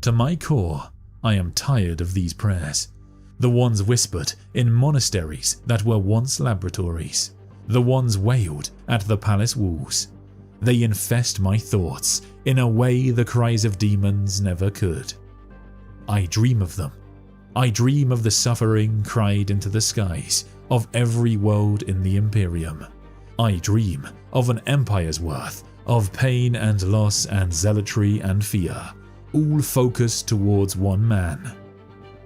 To my core, I am tired of these prayers. The ones whispered in monasteries that were once laboratories. The ones wailed at the palace walls. They infest my thoughts in a way the cries of demons never could. I dream of them. I dream of the suffering cried into the skies of every world in the Imperium. I dream of an empire's worth of pain and loss and zealotry and fear, all focused towards one man.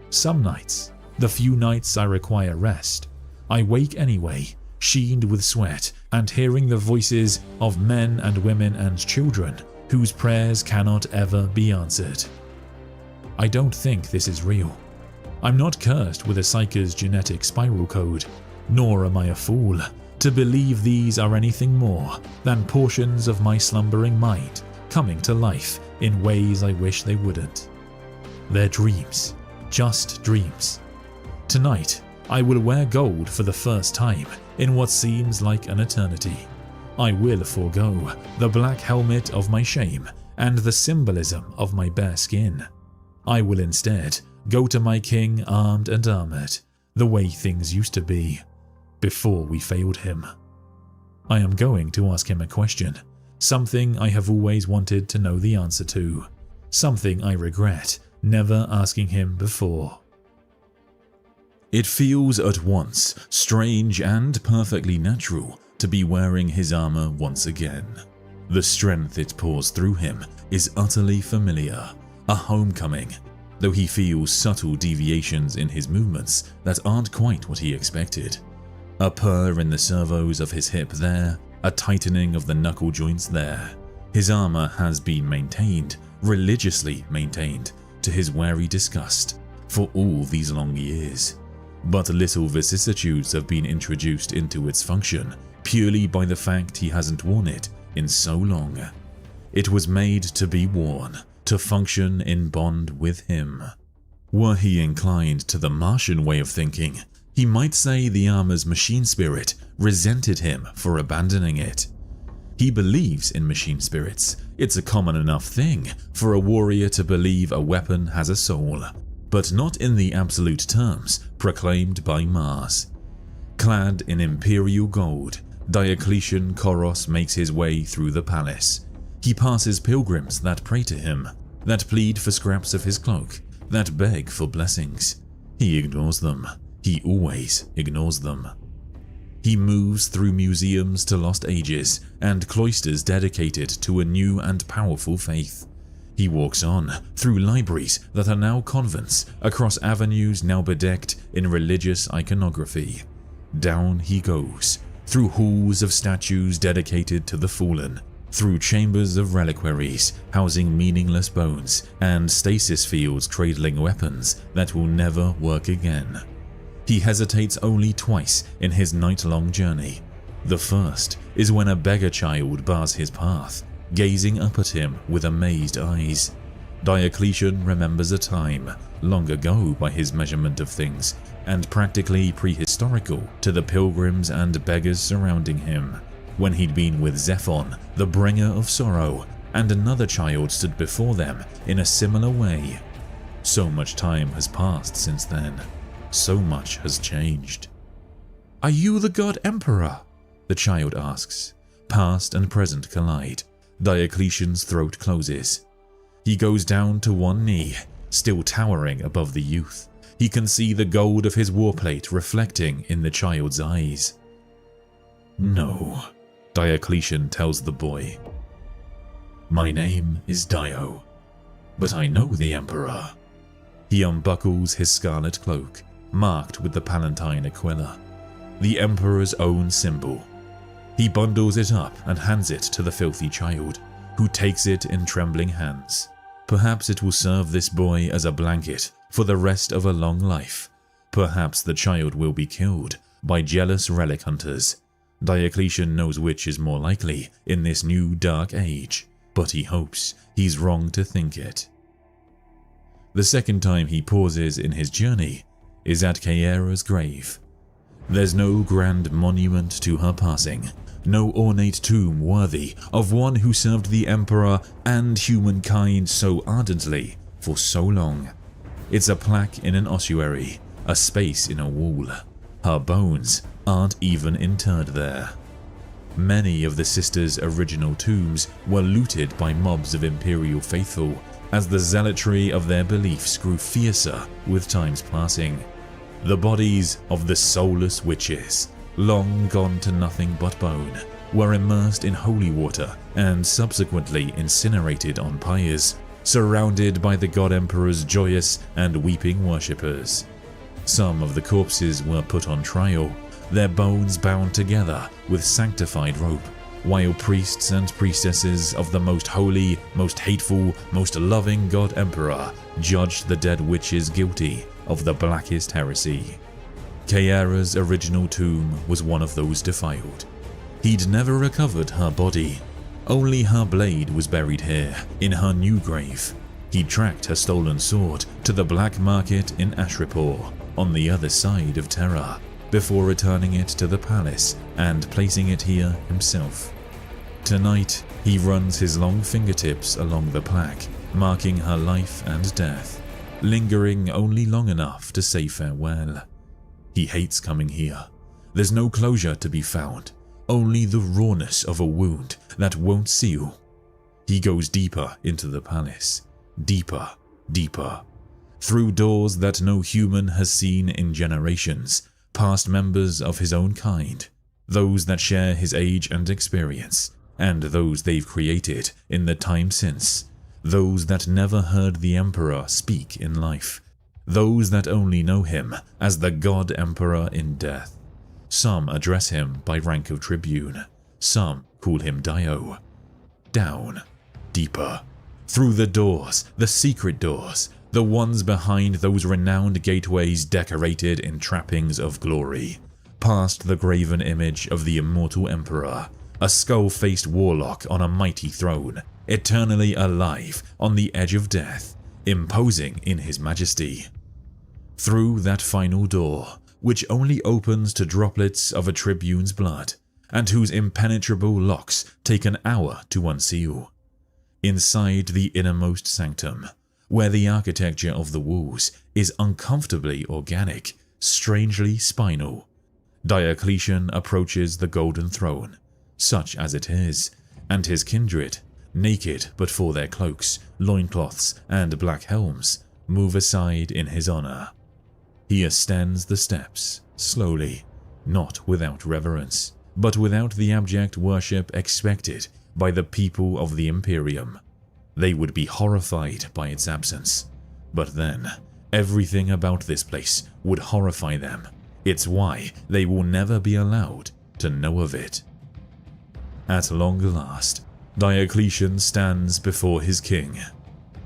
Some nights, the few nights I require rest, I wake anyway, sheened with sweat and hearing the voices of men and women and children whose prayers cannot ever be answered. I don't think this is real. I'm not cursed with a psyker's genetic spiral code, nor am I a fool to believe these are anything more than portions of my slumbering mind coming to life in ways I wish they wouldn't. They're dreams, just dreams. Tonight, I will wear gold for the first time in what seems like an eternity. I will forego the black helmet of my shame and the symbolism of my bare skin. I will instead go to my king armed and armored, the way things used to be, before we failed him. I am going to ask him a question, something I have always wanted to know the answer to, something I regret never asking him before. It feels at once strange and perfectly natural to be wearing his armor once again. The strength it pours through him is utterly familiar, a homecoming, though he feels subtle deviations in his movements that aren't quite what he expected. A purr in the servos of his hip there, a tightening of the knuckle joints there. His armor has been maintained, religiously maintained, to his wary disgust, for all these long years. But little vicissitudes have been introduced into its function, purely by the fact he hasn't worn it in so long. It was made to be worn, to function in bond with him. Were he inclined to the Martian way of thinking, he might say the armor's machine spirit resented him for abandoning it. He believes in machine spirits. It's a common enough thing for a warrior to believe a weapon has a soul, but not in the absolute terms proclaimed by Mars. Clad in imperial gold, Diocletian Koros makes his way through the palace. He passes pilgrims that pray to him, that plead for scraps of his cloak, that beg for blessings. He ignores them. He always ignores them. He moves through museums to lost ages and cloisters dedicated to a new and powerful faith. He walks on through libraries that are now convents, across avenues now bedecked in religious iconography. Down he goes, through halls of statues dedicated to the fallen, through chambers of reliquaries housing meaningless bones, and stasis fields cradling weapons that will never work again. He hesitates only twice in his night-long journey. The first is when a beggar child bars his path, gazing up at him with amazed eyes. Diocletian remembers a time, long ago by his measurement of things, and practically prehistorical to the pilgrims and beggars surrounding him, when he'd been with Zephon, the bringer of sorrow, and another child stood before them in a similar way. So much time has passed since then. So much has changed. "Are you the god emperor?" the child asks. Past and present collide. Diocletian's throat closes. He goes down to one knee, still towering above the youth. He can see the gold of his warplate reflecting in the child's eyes. "No," Diocletian tells the boy. "My name is Dio, but I know the emperor." He unbuckles his scarlet cloak, marked with the Palatine Aquila, the emperor's own symbol. He bundles it up and hands it to the filthy child, who takes it in trembling hands. Perhaps it will serve this boy as a blanket for the rest of a long life. Perhaps the child will be killed by jealous relic hunters. Diocletian knows which is more likely in this new dark age, but he hopes he's wrong to think it. The second time he pauses in his journey is at Kaera's grave. There's no grand monument to her passing, no ornate tomb worthy of one who served the emperor and humankind so ardently for so long. It's a plaque in an ossuary, a space in a wall. Her bones aren't even interred there. Many of the sisters' original tombs were looted by mobs of Imperial faithful as the zealotry of their beliefs grew fiercer with time's passing. The bodies of the soulless witches, long gone to nothing but bone, were immersed in holy water and subsequently incinerated on pyres, surrounded by the God Emperor's joyous and weeping worshippers. Some of the corpses were put on trial, their bones bound together with sanctified rope, while priests and priestesses of the most holy, most hateful, most loving God Emperor judged the dead witches guilty of the blackest heresy. Kiara's original tomb was one of those defiled. He'd never recovered her body. Only her blade was buried here, in her new grave. He tracked her stolen sword to the black market in Ashrapur, on the other side of Terra, before returning it to the palace and placing it here himself. Tonight, he runs his long fingertips along the plaque, marking her life and death, lingering only long enough to say farewell. He hates coming here. There's no closure to be found, only the rawness of a wound that won't seal. He goes deeper into the palace, deeper, deeper, through doors that no human has seen in generations, past members of his own kind, those that share his age and experience, and those they've created in the time since, those that never heard the Emperor speak in life, those that only know him as the God Emperor in death. Some address him by rank of tribune, some call him Dio. Down, deeper, through the doors, the secret doors, the ones behind those renowned gateways decorated in trappings of glory, past the graven image of the immortal Emperor, a skull-faced warlock on a mighty throne, eternally alive on the edge of death, imposing in his majesty. Through that final door, which only opens to droplets of a tribune's blood, and whose impenetrable locks take an hour to unseal. Inside the innermost sanctum, where the architecture of the walls is uncomfortably organic, strangely spinal, Diocletian approaches the golden throne, such as it is, and his kindred, naked but for their cloaks, loincloths, and black helms, move aside in his honor. He ascends the steps, slowly, not without reverence, but without the abject worship expected by the people of the Imperium. They would be horrified by its absence, but then everything about this place would horrify them. It's why they will never be allowed to know of it. At long last, Diocletian stands before his king.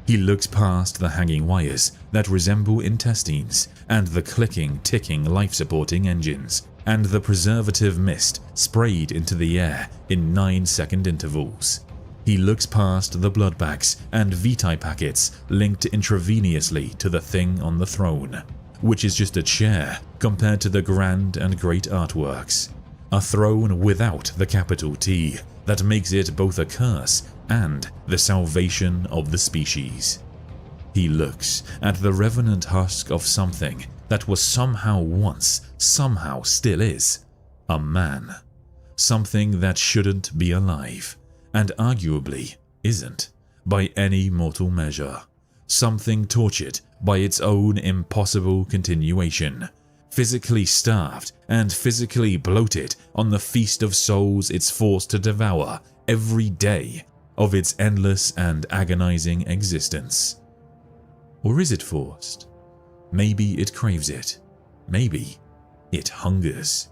He looks past the hanging wires that resemble intestines and the clicking, ticking life-supporting engines, and the preservative mist sprayed into the air in 9-second intervals. He looks past the blood bags and vitae packets linked intravenously to the thing on the throne, which is just a chair compared to the grand and great artworks. A throne without the capital T that makes it both a curse and the salvation of the species. He looks at the revenant husk of something that was somehow once, somehow still is, a man. Something that shouldn't be alive, and arguably isn't, by any mortal measure. Something tortured by its own impossible continuation, physically starved and physically bloated on the feast of souls it's forced to devour every day of its endless and agonizing existence. Or is it forced? Maybe it craves it. Maybe it hungers.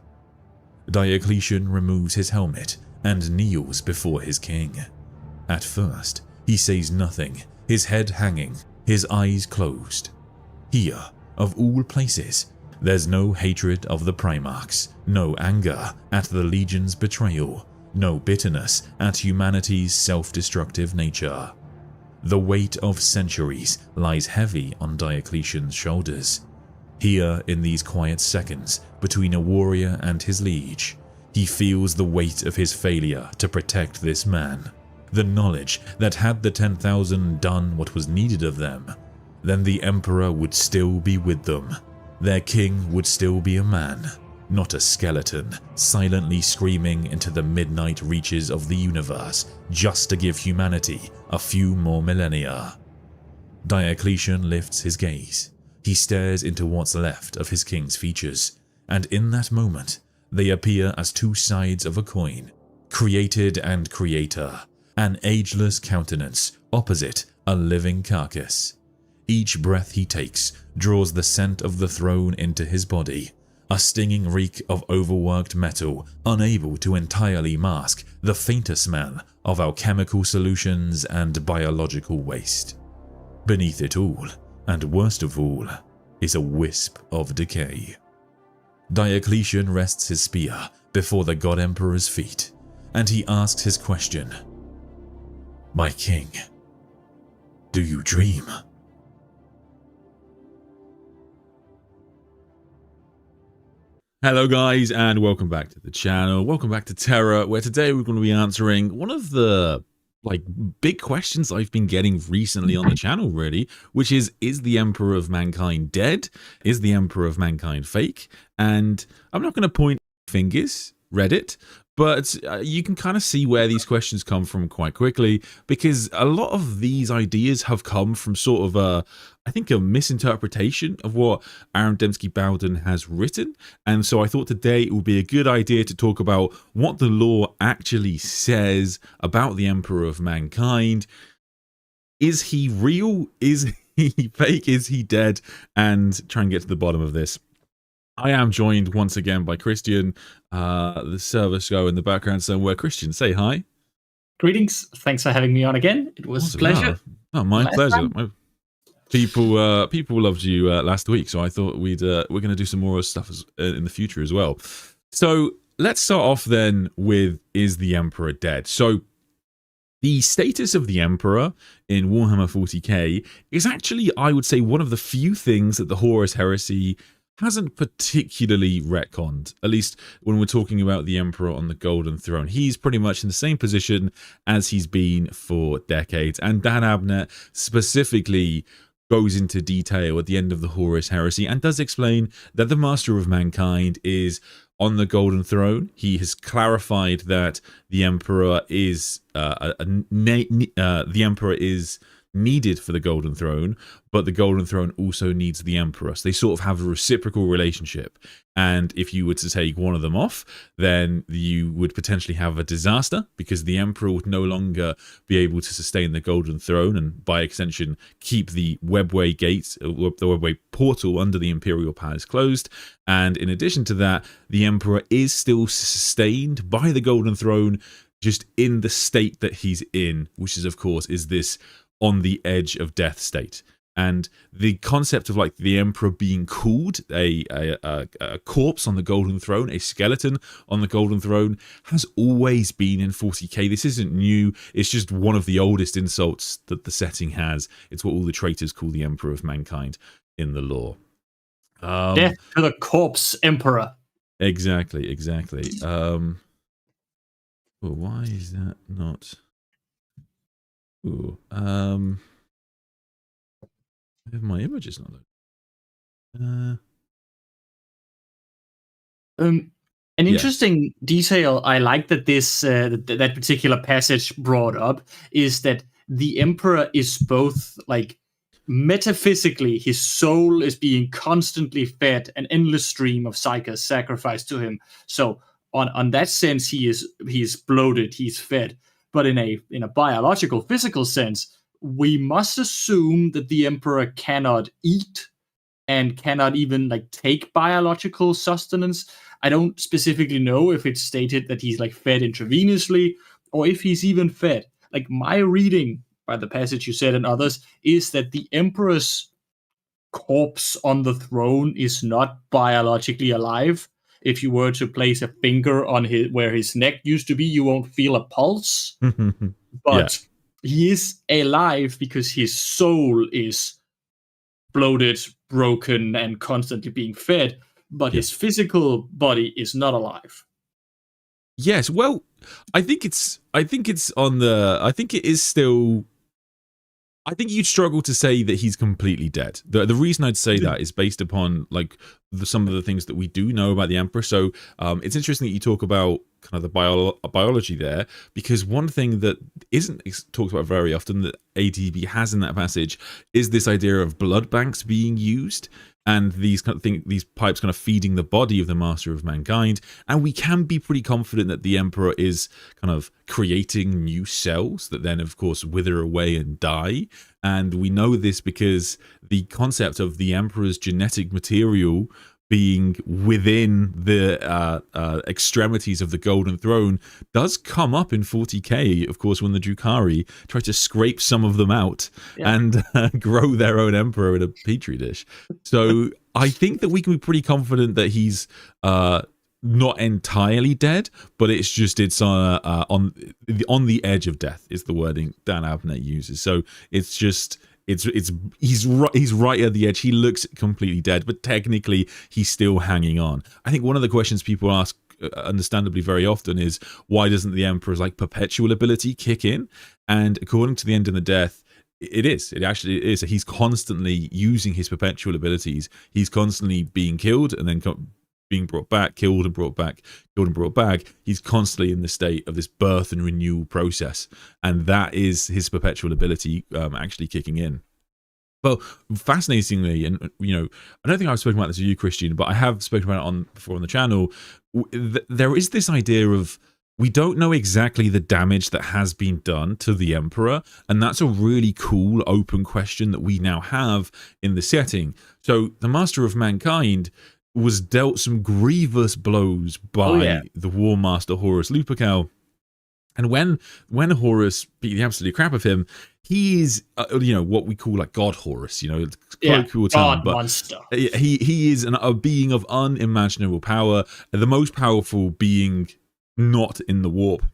Diocletian removes his helmet and kneels before his king. At first, he says nothing, his head hanging, his eyes closed. Here, of all places, there's no hatred of the Primarchs, no anger at the Legion's betrayal, no bitterness at humanity's self-destructive nature. The weight of centuries lies heavy on Diocletian's shoulders. Here, in these quiet seconds between a warrior and his liege, he feels the weight of his failure to protect this man. The knowledge that had the 10,000 done what was needed of them, then the Emperor would still be with them. Their king would still be a man, not a skeleton, silently screaming into the midnight reaches of the universe just to give humanity a few more millennia. Diocletian lifts his gaze. He stares into what's left of his king's features, and in that moment, they appear as two sides of a coin, created and creator, an ageless countenance opposite a living carcass. Each breath he takes draws the scent of the throne into his body, a stinging reek of overworked metal unable to entirely mask the fainter smell of alchemical solutions and biological waste. Beneath it all, and worst of all, is a wisp of decay. Diocletian rests his spear before the God Emperor's feet, and he asks his question. "My king, do you dream?" Hello guys, and welcome back to the channel. Welcome back to Terra, where today we're going to be answering one of the big questions I've been getting recently on the channel, really, which is the Emperor of Mankind dead? Is the Emperor of Mankind fake? And I'm not going to point fingers, Reddit, but you can kind of see where these questions come from quite quickly, because a lot of these ideas have come from sort of a misinterpretation of what Aaron Dembski Bowden has written. And so I thought today it would be a good idea to talk about what the lore actually says about the Emperor of Mankind. Is he real? Is he fake? Is he dead? And try and get to the bottom of this. I am joined once again by Christian, the service go in the background somewhere. Christian, say hi. Greetings. Thanks for having me on again. It was a pleasure. Oh, my pleasure. People loved you last week, so I thought we're going to do some more stuff in the future as well. So let's start off then with, is the Emperor dead? So the status of the Emperor in Warhammer 40k is actually, I would say, one of the few things that the Horus Heresy hasn't particularly retconned, at least when we're talking about the Emperor on the Golden Throne. He's pretty much in the same position as he's been for decades, and Dan Abnett specifically goes into detail at the end of the Horus Heresy and does explain that the Master of Mankind is on the Golden Throne. He has clarified that the Emperor is needed for the Golden Throne, but the Golden Throne also needs the Emperor. So they sort of have a reciprocal relationship. And if you were to take one of them off, then you would potentially have a disaster, because the Emperor would no longer be able to sustain the Golden Throne and, by extension, keep the Webway gates, the Webway portal under the Imperial Palace closed. And in addition to that, the Emperor is still sustained by the Golden Throne, just in the state that he's in, which is, of course, is this on the edge of death state. And the concept of the Emperor being cooled, a corpse on the Golden Throne, a skeleton on the Golden Throne, has always been in 40k. This isn't new. It's just one of the oldest insults that the setting has. It's what all the traitors call the Emperor of Mankind in the lore. Death to the corpse Emperor. Exactly. Well, why is that not? Ooh, my image is not loaded. An interesting detail I like that this that particular passage brought up is that the Emperor is both metaphysically, his soul is being constantly fed an endless stream of psychers sacrificed to him. So on that sense, he's bloated, he's fed. But in a biological, physical sense, we must assume that the Emperor cannot eat and cannot even take biological sustenance. I don't specifically know if it's stated that he's fed intravenously or if he's even fed. My reading by the passage you said and others is that the Emperor's corpse on the throne is not biologically alive. If you were to place a finger on where his neck used to be, you won't feel a pulse. But he is alive because his soul is bloated, broken, and constantly being fed. But his physical body is not alive. Yes, well, I think it is still I think you'd struggle to say that he's completely dead. The reason I'd say that is based upon like some of the things that we do know about the Emperor. So it's interesting that you talk about kind of the biology there, because one thing that isn't talked about very often that ADB has in that passage is this idea of blood banks being used. And these pipes kind of feeding the body of the Master of Mankind, and we can be pretty confident that the Emperor is kind of creating new cells that then, of course, wither away and die. And we know this because the concept of the Emperor's genetic material being within the extremities of the Golden Throne does come up in 40k, of course, when the Drukhari try to scrape some of them out and grow their own Emperor in a petri dish. So I think that we can be pretty confident that he's not entirely dead, but it's on the edge of death is the wording Dan Abnett uses. So it's just he's right at the edge. He looks completely dead, but technically he's still hanging on. I think one of the questions people ask understandably very often is, why doesn't the Emperor's like perpetual ability kick in? And according to the End in the Death, it actually is. He's constantly using his perpetual abilities. He's constantly being killed and then being brought back, killed and brought back, killed and brought back. He's constantly in the state of this birth and renewal process, and that is his perpetual ability actually kicking in. Well, fascinatingly, and I don't think I've spoken about this with you, Christian, but I have spoken about it before on the channel. There is this idea of, we don't know exactly the damage that has been done to the Emperor, and that's a really cool open question that we now have in the setting. So the Master of Mankind was dealt some grievous blows by the War Master Horus Lupercal. And when Horus beat the absolute crap of him, he is, what we call like God Horus, colloquial term, God monster. He is a being of unimaginable power, the most powerful being not in the warp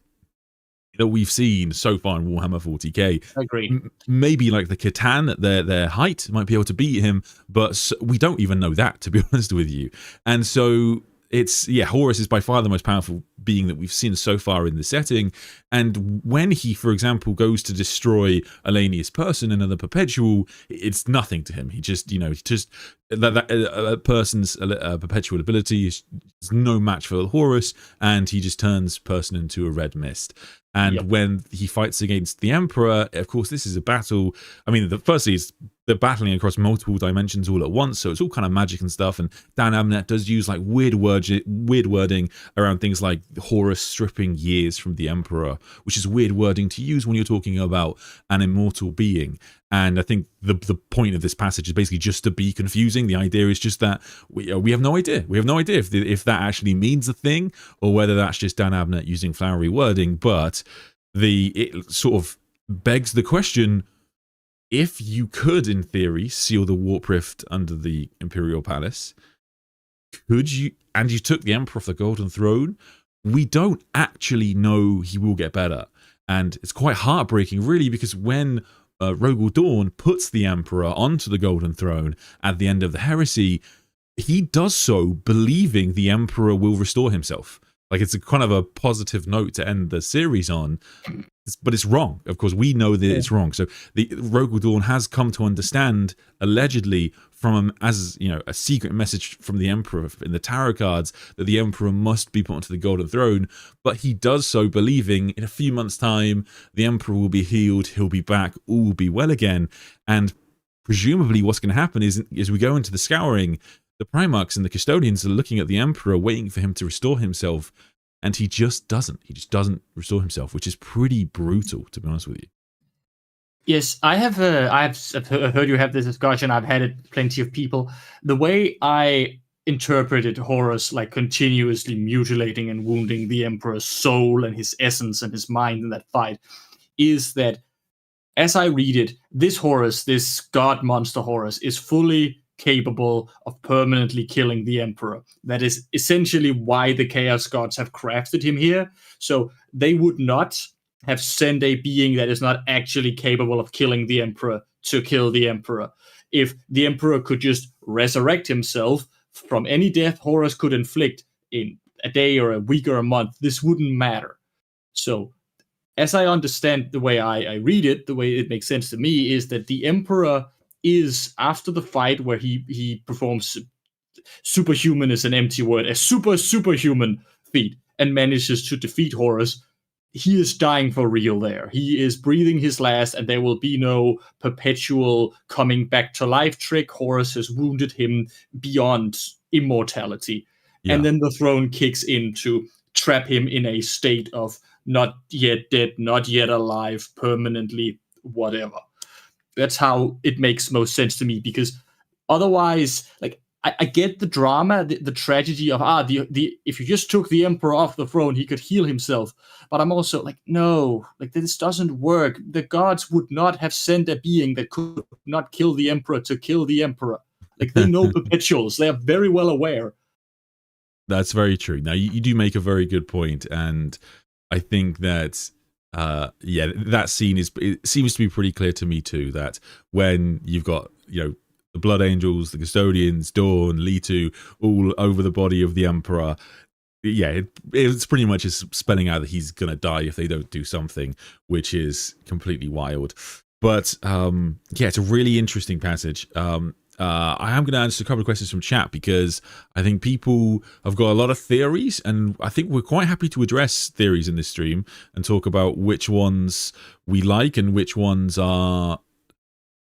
that we've seen so far in Warhammer 40k. Agreed. Maybe like the Catan at their height might be able to beat him, but we don't even know that, to be honest with you. And so Horus is by far the most powerful being that we've seen so far in the setting. And when he, for example, goes to destroy Alanius Person, another perpetual, it's nothing to him. He just, that person's perpetual ability is no match for Horus, and he just turns Person into a red mist. And when he fights against the Emperor, of course, this is a battle. I mean, firstly, they're battling across multiple dimensions all at once, so it's all kind of magic and stuff. And Dan Abnett does use like weird wording around things like Horus stripping years from the Emperor, which is weird wording to use when you're talking about an immortal being. And I think the point of this passage is basically just to be confusing. The idea is just that we have no idea. We have no idea if that actually means a thing, or whether that's just Dan Abnett using flowery wording. But it sort of begs the question: if you could, in theory, seal the warp rift under the Imperial Palace, could you? And you took the Emperor off the Golden Throne. We don't actually know he will get better, and it's quite heartbreaking, really, because when Rogel Dawn puts the Emperor onto the Golden Throne at the end of the Heresy, he does so believing the Emperor will restore himself. Like, it's a kind of a positive note to end the series on, but it's wrong. Of course, we know that it's wrong. So the Rogel Dawn has come to understand, allegedly, from a secret message from the Emperor in the tarot cards, that the Emperor must be put onto the Golden Throne. But he does so believing in a few months' time, the Emperor will be healed, he'll be back, all will be well again. And presumably what's going to happen is, as we go into the Scouring, the Primarchs and the Custodians are looking at the Emperor, waiting for him to restore himself, and he just doesn't. He just doesn't restore himself, which is pretty brutal, to be honest with you. Yes, I've heard you have this discussion. I've had it plenty of people. The way I interpreted Horus like continuously mutilating and wounding the Emperor's soul and his essence and his mind in that fight is that, as I read it, this Horus, this god monster Horus, is fully capable of permanently killing the Emperor. That is essentially why the Chaos Gods have crafted him here. So they would not have sent a being that is not actually capable of killing the Emperor to kill the Emperor. If the Emperor could just resurrect himself from any death Horus could inflict in a day or a week or a month, this wouldn't matter. So as I understand the way I read it, the way it makes sense to me is that the Emperor is, after the fight where he performs superhuman is an empty word, a superhuman feat and manages to defeat Horus, he is dying for real there. He is breathing his last, and there will be no perpetual coming back to life trick. Horus has wounded him beyond immortality. Yeah. And then the throne kicks in to trap him in a state of not yet dead, not yet alive, permanently, whatever. That's how it makes most sense to me, because otherwise, like, I get the drama, the tragedy of if you just took the Emperor off the throne, he could heal himself. But I'm also like, no, like, this doesn't work. The gods would not have sent a being that could not kill the Emperor to kill the Emperor. Like, they know perpetuals. They are very well aware. That's very true. Now, you do make a very good point, and I think that that scene it seems to be pretty clear to me too, that when you've got, the Blood Angels, the Custodians, Dawn, Litu, all over the body of the Emperor, it's pretty much just spelling out that he's going to die if they don't do something, which is completely wild. But it's a really interesting passage. I am going to answer a couple of questions from chat, because I think people have got a lot of theories, and I think we're quite happy to address theories in this stream and talk about which ones we like and which ones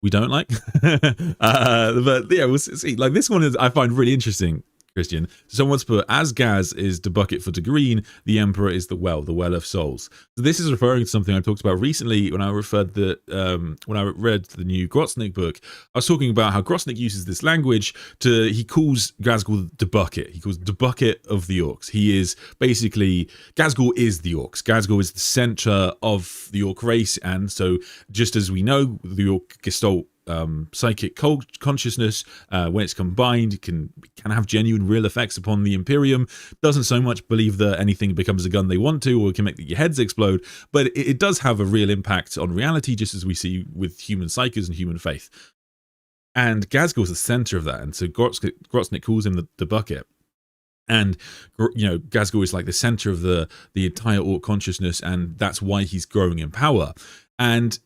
we don't like. But yeah, we'll see. Like, this one I find really interesting, Christian. Someone's put, as Gaz is the bucket for Green, the Emperor is the well of souls. So this is referring to something I talked about recently when I referred when I read the new Grotnik book. I was talking about how Grotnik uses this language he calls Gazgul the bucket. He calls the bucket of the orcs. He is basically, Gazgul is the orcs. Gazgul is the center of the orc race, and so just as we know, the orc gestalt psychic consciousness, when it's combined, can have genuine real effects upon the Imperium. Doesn't so much believe that anything becomes a gun they want to, or can make your heads explode, but it does have a real impact on reality, just as we see with human psyches and human faith. And Gazgul is the center of that, and so Grotnik calls him the bucket. And Gazgul is like the center of the entire orc consciousness, and that's why he's growing in power. And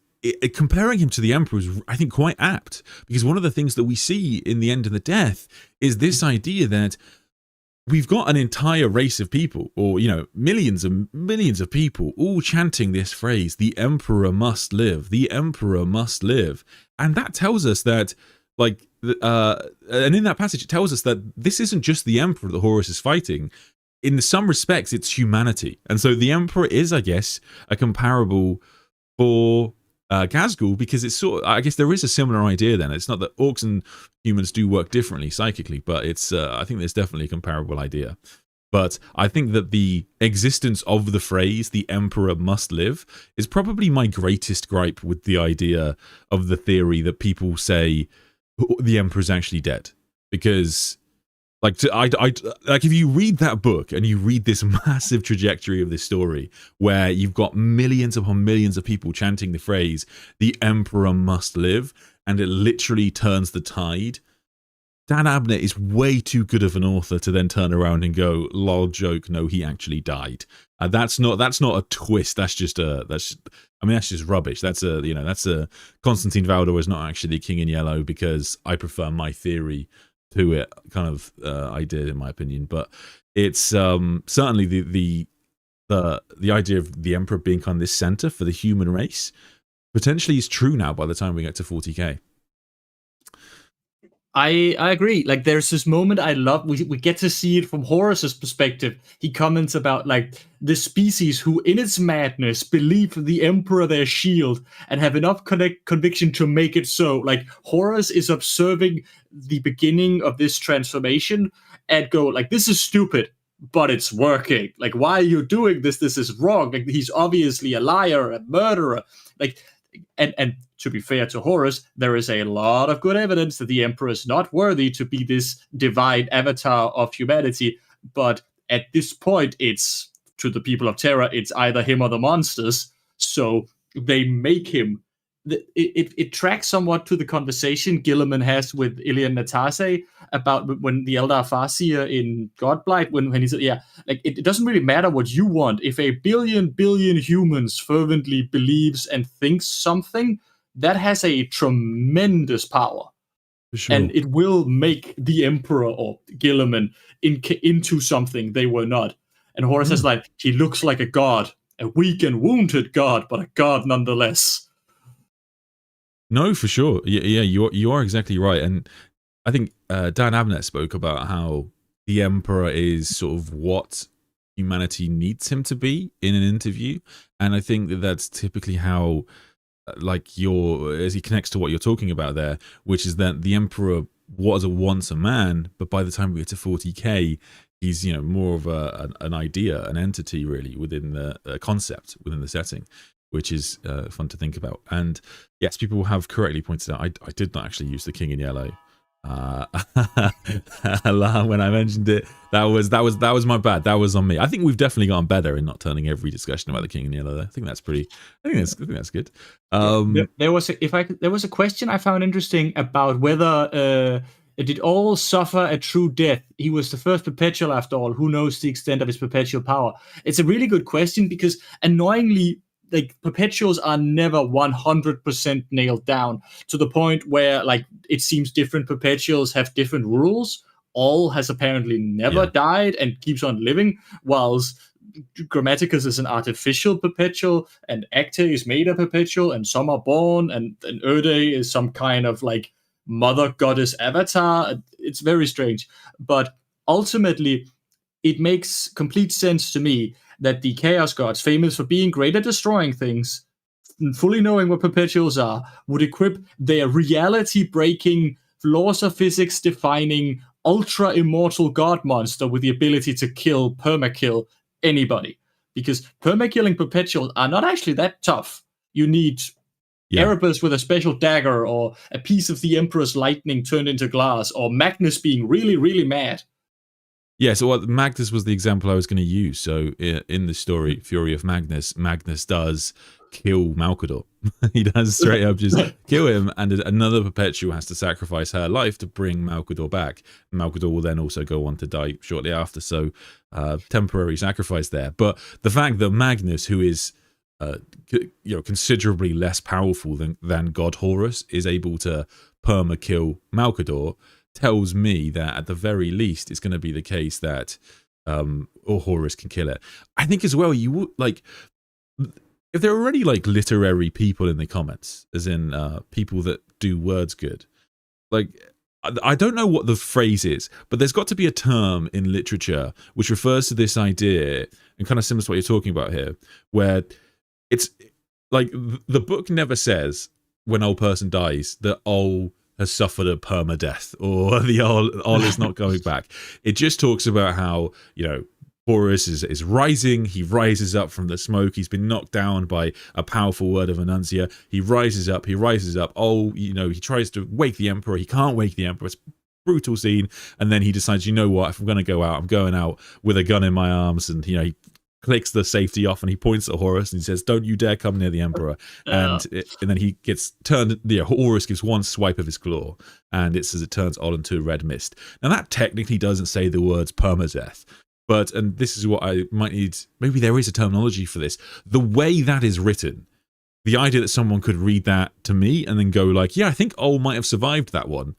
comparing him to the Emperor is, I think, quite apt, because one of the things that we see in The End of the Death is this idea that we've got an entire race of people, or millions and millions of people, all chanting this phrase, "The Emperor must live, the Emperor must live," and that tells us that, and in that passage, it tells us that this isn't just the Emperor that Horus is fighting. In some respects, it's humanity, and so the Emperor is, I guess, a comparable for Gazgul, because it's I guess there is a similar idea then. It's not that orcs and humans do work differently psychically, but it's I think there's definitely a comparable idea. But I think that the existence of the phrase "the Emperor must live" is probably my greatest gripe with the idea of the theory that people say the Emperor's actually dead. Because if you read that book and you read this massive trajectory of this story, where you've got millions upon millions of people chanting the phrase "the Emperor must live," and it literally turns the tide, Dan Abnett is way too good of an author to then turn around and go, "Lol, joke, no, he actually died." That's not a twist. That's just rubbish. That's a Constantine Valdor is not actually King in Yellow, because I prefer my theory to it kind of idea, in my opinion. But it's certainly the idea of the Emperor being kind of this center for the human race potentially is true now by the time we get to 40k. I agree. Like, there's this moment I love. We get to see it from Horus's perspective. He comments about, like, the species who, in its madness, believe the Emperor their shield and have enough conviction to make it so. Like, Horus is observing the beginning of this transformation and go, like, this is stupid, but it's working. Like, why are you doing this? This is wrong. Like, he's obviously a liar, a murderer. Like, and to be fair to Horus, there is a lot of good evidence that the Emperor is not worthy to be this divine avatar of humanity. But at this point, it's, to the people of Terra, it's either him or the monsters. So they make him. It tracks somewhat to the conversation Gilliman has with Ilian Natase about when the Eldar Farseer in Godblight, when he said, yeah, like it doesn't really matter what you want. If a billion humans fervently believes and thinks something, that has a tremendous power. Sure. And it will make the Emperor or Gilliman into something they were not. And Horus is like, he looks like a god, a weak and wounded god, but a god nonetheless. No, for sure. Yeah, you are exactly right. And I think Dan Abnett spoke about how the Emperor is sort of what humanity needs him to be in an interview. And I think that that's typically how, like, as he connects to what you're talking about there, which is that the Emperor was once a man, but by the time we get to 40k, he's, you know, more of an idea, an entity really within the concept, within the setting, which is fun to think about. And yes, people have correctly pointed out, I did not actually use the King in Yellow. When I mentioned it, that was my bad. That was on me. I think we've definitely gotten better in not turning every discussion about the King in Yellow. I think that's good. There was a question I found interesting about whether did all suffer a true death? He was the first perpetual after all. Who knows the extent of his perpetual power? It's a really good question because annoyingly, like, perpetuals are never 100% nailed down to the point where, like, it seems different perpetuals have different rules. All has apparently never died and keeps on living, whilst Grammaticus is an artificial perpetual, and Acte is made a perpetual, and some are born, and Erde is some kind of, like, mother goddess avatar. It's very strange. But ultimately, it makes complete sense to me that the Chaos Gods, famous for being great at destroying things, fully knowing what perpetuals are, would equip their reality-breaking, laws of physics-defining, ultra-immortal god monster with the ability to permakill anybody. Because permakilling perpetuals are not actually that tough. You need Erebus with a special dagger, or a piece of the Emperor's lightning turned into glass, or Magnus being really, really mad. Yeah, so Magnus was the example I was going to use. So in the story, Fury of Magnus, Magnus does kill Malcador. He does straight up just kill him, and another perpetual has to sacrifice her life to bring Malcador back. Malcador will then also go on to die shortly after, so temporary sacrifice there. But the fact that Magnus, who is considerably less powerful than God Horus, is able to perma-kill Malcador, tells me that at the very least it's going to be the case that Horus can kill it. I think as well, you would, like, if there are already like literary people in the comments, as in people that do words good, like, I don't know what the phrase is, but there's got to be a term in literature which refers to this idea, and kind of similar to what you're talking about here, where it's like the book never says when old person dies that Ol has suffered a permadeath, or the Ol is not going back. It just talks about how, you know, Horus is rising. He rises up from the smoke. He's been knocked down by a powerful word of Annuncia. He rises up. Oh, you know, he tries to wake the Emperor. He can't wake the Emperor. It's a brutal scene. And then he decides, you know what, if I'm going to go out, I'm going out with a gun in my arms. And, you know, he clicks the safety off and he points at Horus and he says, don't you dare come near the Emperor. And then he gets turned, Horus gives one swipe of his claw, and it says it turns all into a red mist. Now that technically doesn't say the words permadeath, but, and this is what I might need, maybe there is a terminology for this, the way that is written, the idea that someone could read that to me and then go like, yeah, I think Ol might have survived that one.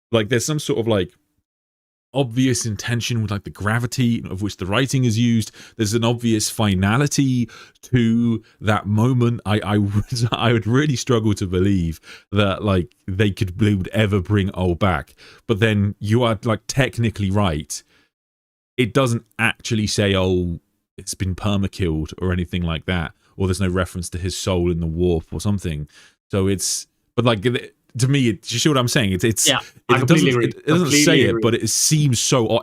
Like there's some sort of like obvious intention with like the gravity of which the writing is used. There's an obvious finality to that moment. I would really struggle to believe that like they would ever bring Ol back. But then you are like technically right. It doesn't actually say Ol it's been perma-killed or anything like that, or there's no reference to his soul in the warp or something. So it's, but like, to me, you see what I'm saying? It doesn't say it, but it seems so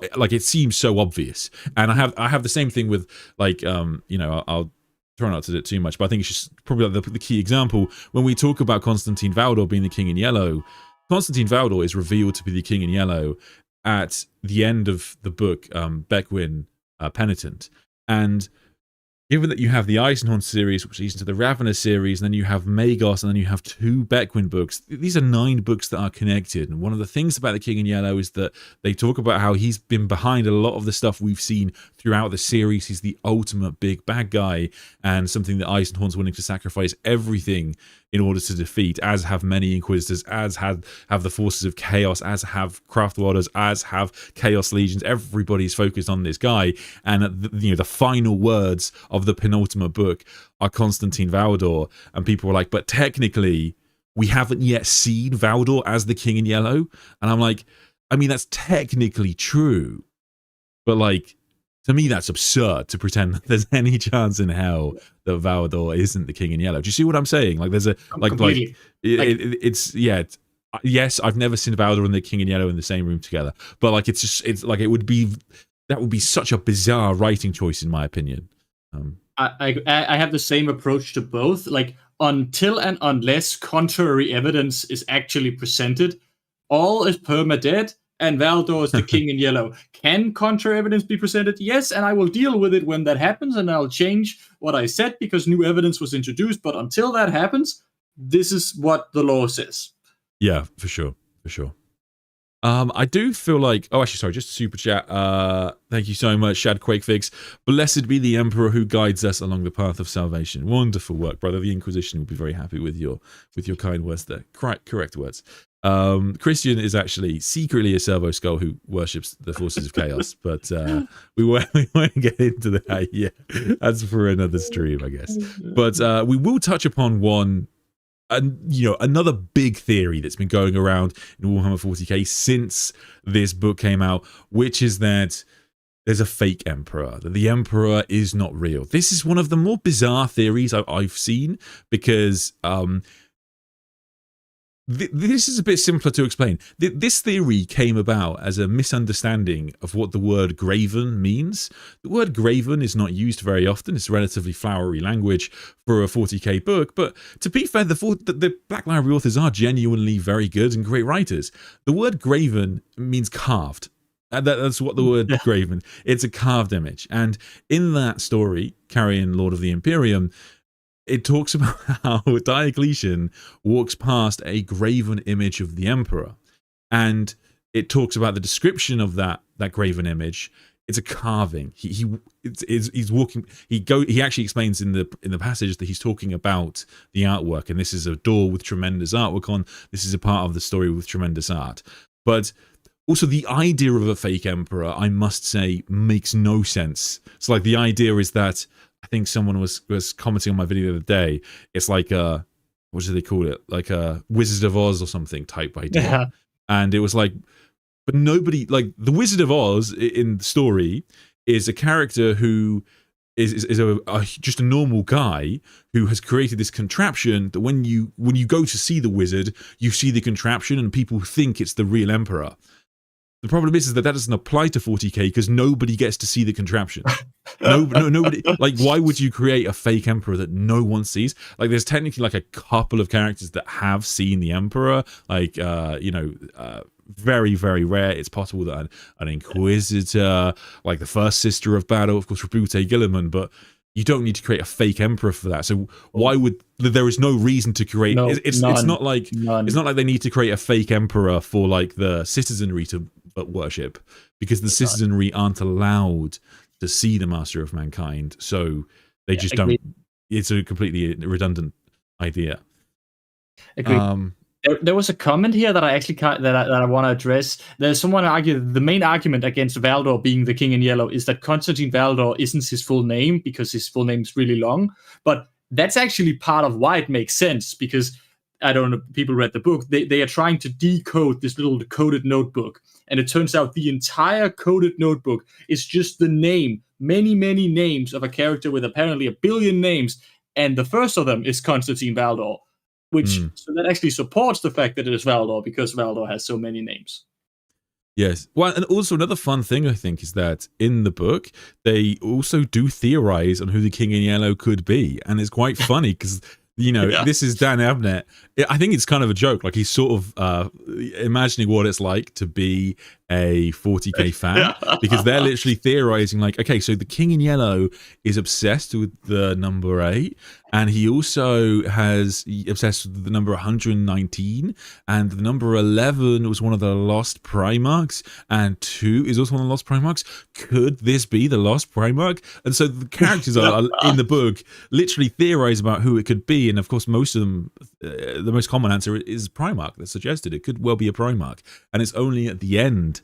obvious. And I have the same thing with like I'll try not to do it too much, but I think it's just probably like the key example when we talk about Constantine Valdor being the King in Yellow. Constantine Valdor is revealed to be the King in Yellow at the end of the book, Beckwin Penitent, and given that you have the Eisenhorn series, which leads into the Ravenous series, and then you have Magos, and then you have 2 Beckwin books, these are 9 books that are connected. And one of the things about the King in Yellow is that they talk about how he's been behind a lot of the stuff we've seen throughout the series. He's the ultimate big bad guy, and something that Eisenhorn's willing to sacrifice everything in order to defeat, as have many Inquisitors, as have the forces of chaos, as have Craftwaters, as have Chaos Legions. Everybody's focused on this guy, and the final words of the penultimate book are Constantine Valdor, and people were like, but technically we haven't yet seen Valdor as the King in Yellow. And I'm like, I mean, that's technically true, but like, to me, that's absurd to pretend that there's any chance in hell that Valdor isn't the King in Yellow. Do you see what I'm saying? Like, there's a yes, I've never seen Valdor and the King in Yellow in the same room together, but like, that would be such a bizarre writing choice, in my opinion. I have the same approach to both. Like, until and unless contrary evidence is actually presented, all is perma-dead. And Valdor is the King in Yellow. Can contrary evidence be presented? Yes, and I will deal with it when that happens, and I'll change what I said because new evidence was introduced. But until that happens, this is what the law says. Yeah, for sure. I do feel like... Oh, actually, sorry, just a super chat. Thank you so much, Shad Quakefix. Blessed be the Emperor who guides us along the path of salvation. Wonderful work, brother. The Inquisition will be very happy with your kind words there. Correct words. Christian is actually secretly a Servo Skull who worships the forces of chaos, but we won't get into that yet. That's for another stream, I guess. But we will touch upon another big theory that's been going around in Warhammer 40k since this book came out, which is that there's a fake emperor, that the emperor is not real. This is one of the more bizarre theories I've seen, because this is a bit simpler to explain. This theory came about as a misunderstanding of what the word graven means. The word graven is not used very often. It's relatively flowery language for a 40k book, but to be fair, the Black Library authors are genuinely very good and great writers. The word graven means carved. That's what the word graven. It's a carved image. And in that story, Carrion, Lord of the Imperium, it talks about how Diocletian walks past a graven image of the emperor, and it talks about the description of that graven image. It's a carving. He's walking. He actually explains in the passage that he's talking about the artwork, and this is a door with tremendous artwork on. This is a part of the story with tremendous art, but also the idea of a fake emperor, I must say, makes no sense. So like, the idea is that, I think someone was commenting on my video the other day, it's like what do they call it? Like a Wizard of Oz or something type idea. Yeah. And it was like, but nobody, like, the Wizard of Oz in the story is a character who is just a normal guy who has created this contraption that when you go to see the wizard, you see the contraption and people think it's the real emperor. The problem is that doesn't apply to 40k because nobody gets to see the contraption. Nobody. Like, why would you create a fake emperor that no one sees? Like, there's technically like a couple of characters that have seen the emperor. Like, very, very rare. It's possible that an Inquisitor, like the first Sister of Battle, of course, Rebute Gilliman, but you don't need to create a fake emperor for that. So why would there is no reason to create? It's not like they need to create a fake emperor for like the citizenry to worship, because the citizenry aren't allowed to see the Master of Mankind. So they just don't. It's a completely redundant idea. Agreed. There was a comment here that I actually I want to address. There's someone argued the main argument against Valdor being the King in Yellow is that Constantine Valdor isn't his full name, because his full name is really long. But that's actually part of why it makes sense, because I don't know, people read the book. They are trying to decode this little coded notebook, and it turns out the entire coded notebook is just the name, many names of a character with apparently 1 billion names, and the first of them is Constantine Valdor. So that actually supports the fact that it is Valdor, because Valdor has so many names. Yes. Well, and also another fun thing, I think, is that in the book, they also do theorize on who the King in Yellow could be. And it's quite funny because, this is Dan Abnett. I think it's kind of a joke. Like, he's sort of imagining what it's like to be a 40k fan because they're literally theorizing like, okay, so the King in Yellow is obsessed with the number 8, and he also has obsessed with the number 119, and the number 11 was one of the lost Primarchs, and 2 is also one of the lost Primarchs. Could this be the lost Primarch? And so the characters are in the book literally theorize about who it could be, and of course most of them, the most common answer is Primarch. That's suggested it could well be a Primarch, and it's only at the end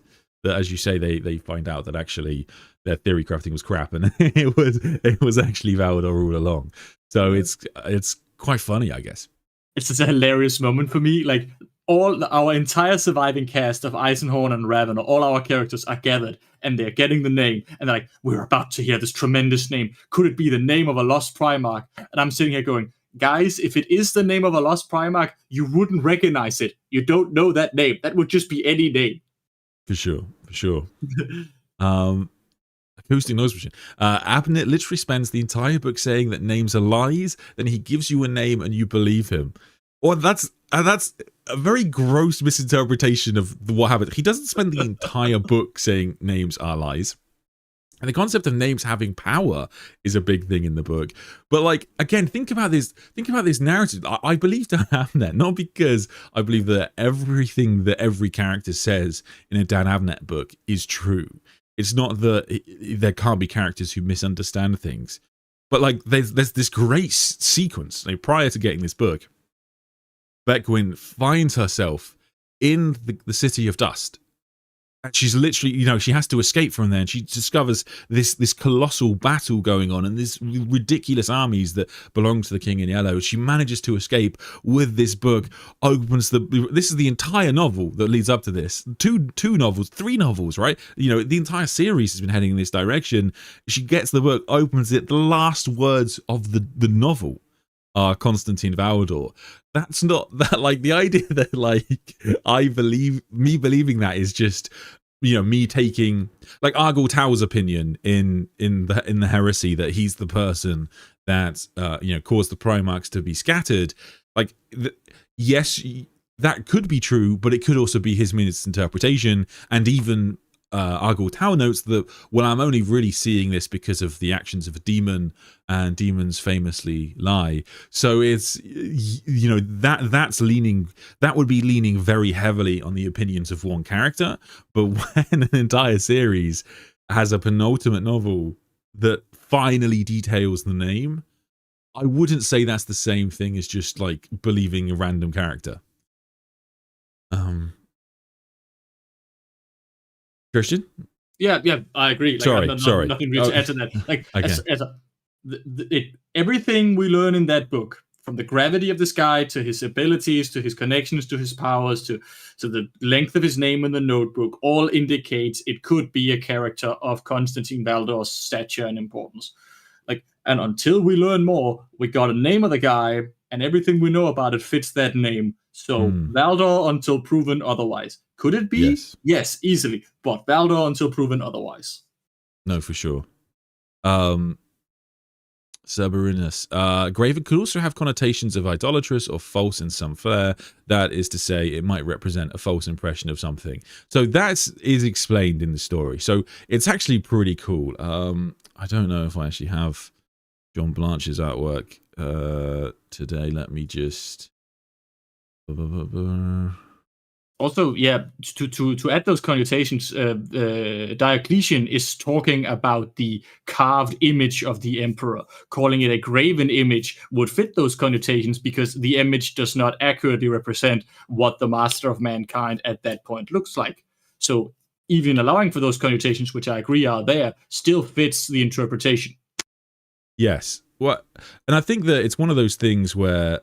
that, as you say, they find out that actually their theory crafting was crap, and it was actually Valdor all along. So it's quite funny, I guess. It's just a hilarious moment for me. Like, our entire surviving cast of Eisenhorn and Ravenor, all our characters are gathered, and they're getting the name, and they're like, we're about to hear this tremendous name. Could it be the name of a lost Primarch? And I'm sitting here going, guys, if it is the name of a lost Primarch, you wouldn't recognize it. You don't know that name. That would just be any name. For sure. Acoustic noise machine. Abnett literally spends the entire book saying that names are lies, then he gives you a name and you believe him. Well, that's a very gross misinterpretation of what happened. He doesn't spend the entire book saying names are lies. And the concept of names having power is a big thing in the book. But like, again, think about this narrative. I believe Dan Abnett, not because I believe that everything that every character says in a Dan Abnett book is true. It's not that there can't be characters who misunderstand things. But like, there's this great sequence, like, prior to getting this book. Beckwin finds herself in the city of dust. And she's literally, she has to escape from there, and she discovers this colossal battle going on and these ridiculous armies that belong to the King in Yellow. She manages to escape with this book, this is the entire novel that leads up to this. Two novels, 3 novels, right? The entire series has been heading in this direction. She gets the book, opens it, the last words of the novel are Constantine Valdor. That's not that, like, the idea that, like, me believing that is just, me taking, like, Argyle Tau's opinion in the heresy that he's the person that caused the Primarchs to be scattered. Like, yes, that could be true, but it could also be his misinterpretation. And even Argyle Tau notes that, well, I'm only really seeing this because of the actions of a demon, and demons famously lie. So it's, that would be leaning very heavily on the opinions of one character. But when an entire series has a penultimate novel that finally details the name, I wouldn't say that's the same thing as just like believing a random character. Christian? Yeah, I agree. Like, sorry. Nothing really to add to that. Like, okay. Everything we learn in that book, from the gravity of this guy to his abilities, to his connections, to his powers, to the length of his name in the notebook, all indicates it could be a character of Constantine Valdor's stature and importance. Like, and until we learn more, we got a name of the guy, and everything we know about it fits that name. So Valdor until proven otherwise. Could it be? Yes, easily. But Valdor until proven otherwise. No, for sure. Cerberus. Graven could also have connotations of idolatrous or false in some flair. That is to say, it might represent a false impression of something. So that is explained in the story. So it's actually pretty cool. I don't know if I actually have John Blanche's artwork today. Let me just... Also, yeah, to add those connotations, Diocletian is talking about the carved image of the emperor. Calling it a graven image would fit those connotations because the image does not accurately represent what the master of mankind at that point looks like. So even allowing for those connotations, which I agree are there, still fits the interpretation. Yes. Well, and I think that it's one of those things where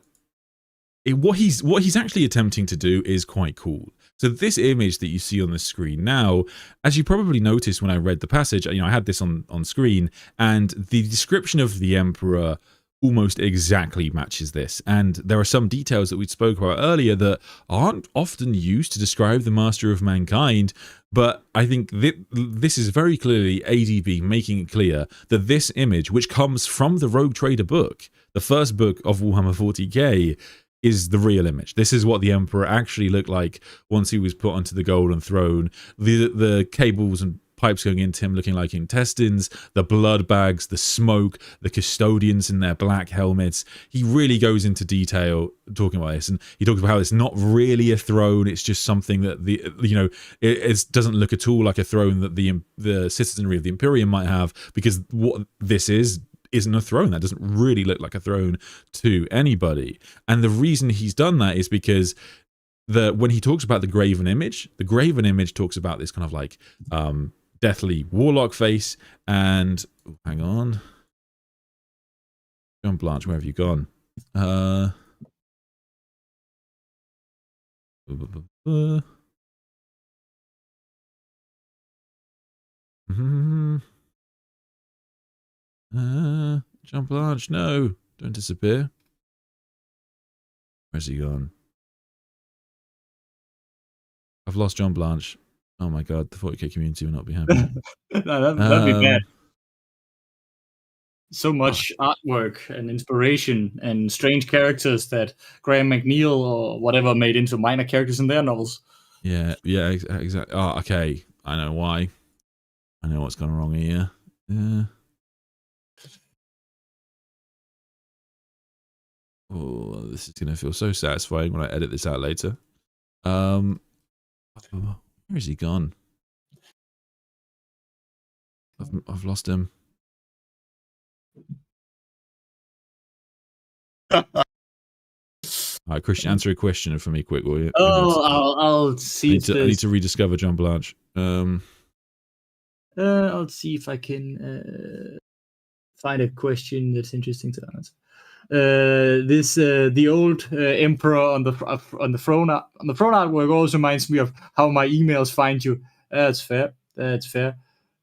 what he's actually attempting to do is quite cool. So this image that you see on the screen now, as you probably noticed when I read the passage, I had this on screen, and the description of the emperor almost exactly matches this. And there are some details that we spoke about earlier that aren't often used to describe the master of mankind. But I think this is very clearly ADB making it clear that this image, which comes from the Rogue Trader book, the first book of Warhammer 40k, is the real image. This is what the Emperor actually looked like once he was put onto the golden throne. The cables and pipes going into him looking like intestines, the blood bags, the smoke, the custodians in their black helmets. He really goes into detail talking about this, and he talks about how it's not really a throne, it's just something that it doesn't look at all like a throne that the citizenry of the Imperium might have, because what this isn't a throne. That doesn't really look like a throne to anybody. And the reason he's done that is because when he talks about the graven image talks about this kind of like deathly warlock face. And hang on, John Blanche, where have you gone? John Blanche, no, don't disappear. Where's he gone? I've lost John Blanche. Oh my god, the 40k community will not be happy. No, that'd be bad. So much artwork and inspiration and strange characters that Graham McNeil or whatever made into minor characters in their novels. Yeah, exactly. Oh, okay, I know why. I know what's gone wrong here. Yeah. Oh, this is gonna feel so satisfying when I edit this out later. Where is he gone? I've lost him. All right, Christian, answer a question for me quick, will you? I'll see. I need to rediscover John Blanche. I'll see if I can find a question that's interesting to answer. The old emperor on the throne artwork also reminds me of how my emails find you. That's fair.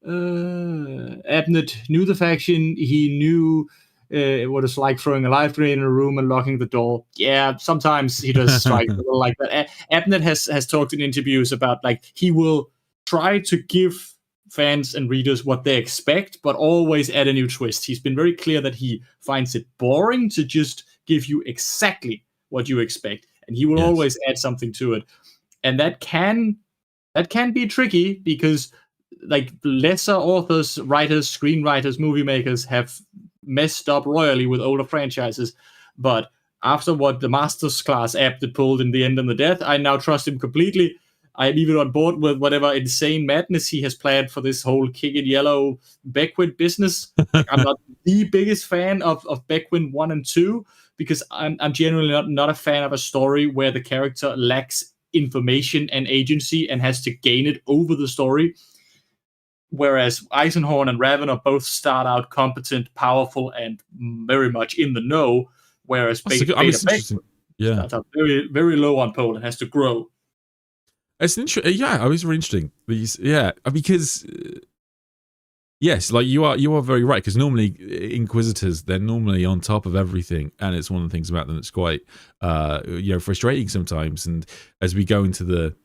Abnett knew the faction. He knew what it's like throwing a live grenade in a room and locking the door. Yeah, sometimes he does strike a little like that. Abnett has talked in interviews about like he will try to give fans and readers what they expect, but always add a new twist. He's been very clear that he finds it boring to just give you exactly what you expect, and he will always add something to it. And that can be tricky because like lesser authors, writers, screenwriters, movie makers have messed up royally with older franchises. But after what the Masters class app that pulled in the end and the death, I now trust him completely. I'm even on board with whatever insane madness he has planned for this whole King in Yellow Beckwin business. Like, I'm not the biggest fan of Beckwin 1 and 2 because I'm generally not a fan of a story where the character lacks information and agency and has to gain it over the story. Whereas Eisenhorn and Ravener both start out competent, powerful, and very much in the know. Whereas Beta Beckwin starts out very, very low on pole and has to grow. It's interesting. Yeah, it was really interesting. Because yes, like you are very right. Because normally Inquisitors, they're normally on top of everything, and it's one of the things about them that's quite frustrating sometimes. And as we go into the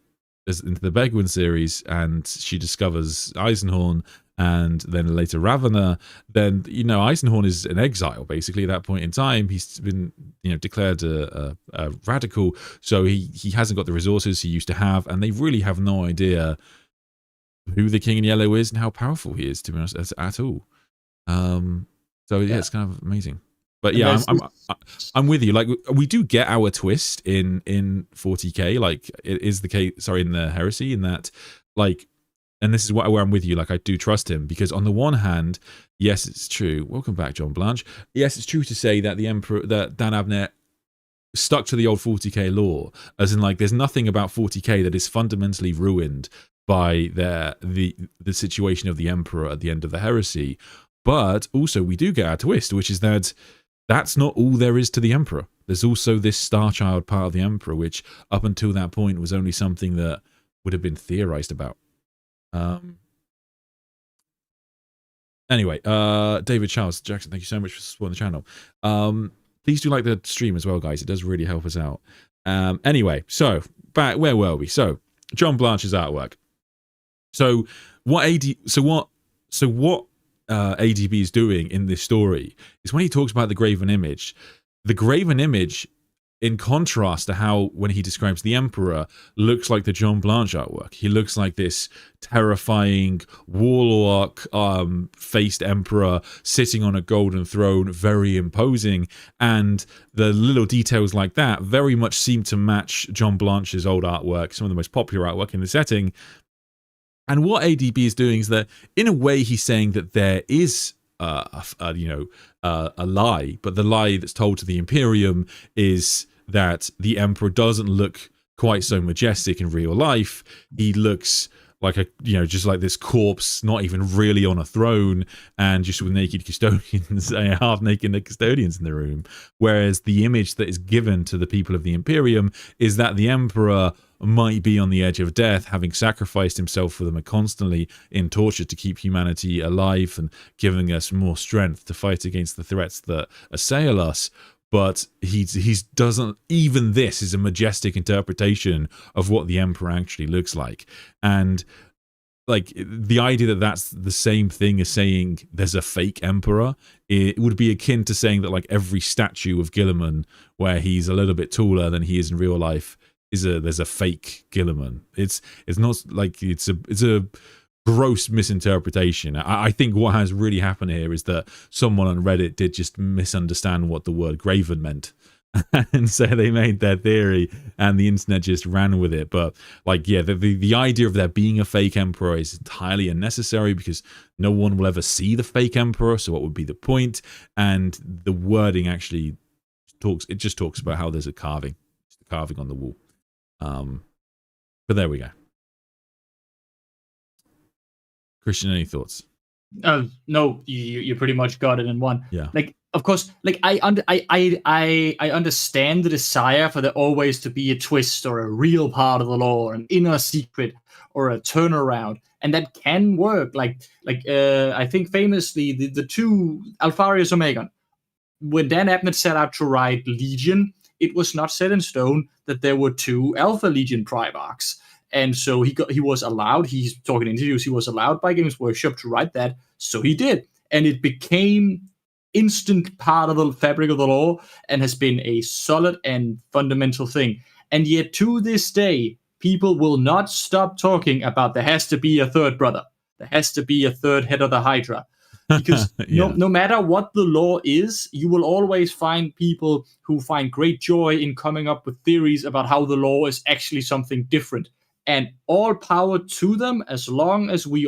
Begwin series, and she discovers Eisenhorn, and then later Ravener, then Eisenhorn is in exile basically at that point in time. He's been declared a radical, so he hasn't got the resources he used to have, and they really have no idea who the King in Yellow is and how powerful he is, to be honest, at all. It's kind of amazing. But yeah, I'm with you. Like, we do get our twist in 40k. Like, it is the case. Sorry, in the Heresy, in that, like, and this is where I'm with you. Like, I do trust him because on the one hand, yes, it's true. Welcome back, John Blanche. Yes, it's true to say that that Dan Abnett stuck to the old 40k lore, as in, like, there's nothing about 40k that is fundamentally ruined by the situation of the Emperor at the end of the Heresy. But also, we do get our twist, which is that that's not all there is to the Emperor. There's also this Star Child part of the Emperor, which up until that point was only something that would have been theorized about. Anyway, David Charles Jackson, thank you so much for supporting the channel. Please do like the stream as well, guys. It does really help us out. Anyway, so back, where were we? So John Blanche's artwork. So what ADB is doing in this story is when he talks about the graven image in contrast to how, when he describes the Emperor, looks like the John Blanche artwork. He looks like this terrifying warlock faced Emperor sitting on a golden throne, very imposing, and the little details like that very much seem to match John Blanche's old artwork, some of the most popular artwork in the setting. And what ADB is doing is that, in a way, he's saying that there is a lie, but the lie that's told to the Imperium is that the Emperor doesn't look quite so majestic in real life. He looks like just like this corpse, not even really on a throne, and just with naked custodians, half-naked custodians in the room. Whereas the image that is given to the people of the Imperium is that the Emperor might be on the edge of death, having sacrificed himself for them and constantly in torture to keep humanity alive and giving us more strength to fight against the threats that assail us. But he doesn't, even this is a majestic interpretation of what the Emperor actually looks like. And like the idea that that's the same thing as saying there's a fake Emperor, it would be akin to saying that like every statue of Gilliman, where he's a little bit taller than he is in real life, there's a fake Gilliman. It's not like it's a gross misinterpretation. I think what has really happened here is that someone on Reddit did just misunderstand what the word graven meant. And so they made their theory and the internet just ran with it. But like, yeah, the idea of there being a fake Emperor is entirely unnecessary because no one will ever see the fake Emperor. So what would be the point? And the wording actually talks about how there's a carving on the wall. But there we go. Christian, any thoughts? No, you pretty much got it in one. Yeah. Like, of course, like I understand the desire for there always to be a twist or a real part of the lore, or an inner secret, or a turnaround, and that can work. Like I think famously the two Alpharius Omegon, when Dan Abnett set out to write Legion, it was not set in stone that there were two Alpha Legion Primarchs. And so he was allowed, he's talking in interviews, he was allowed by Games Workshop to write that. So he did. And it became instant part of the fabric of the lore and has been a solid and fundamental thing. And yet to this day, people will not stop talking about there has to be a third brother. There has to be a third head of the Hydra. Because no matter what the lore is, you will always find people who find great joy in coming up with theories about how the lore is actually something different. And all power to them, as long as we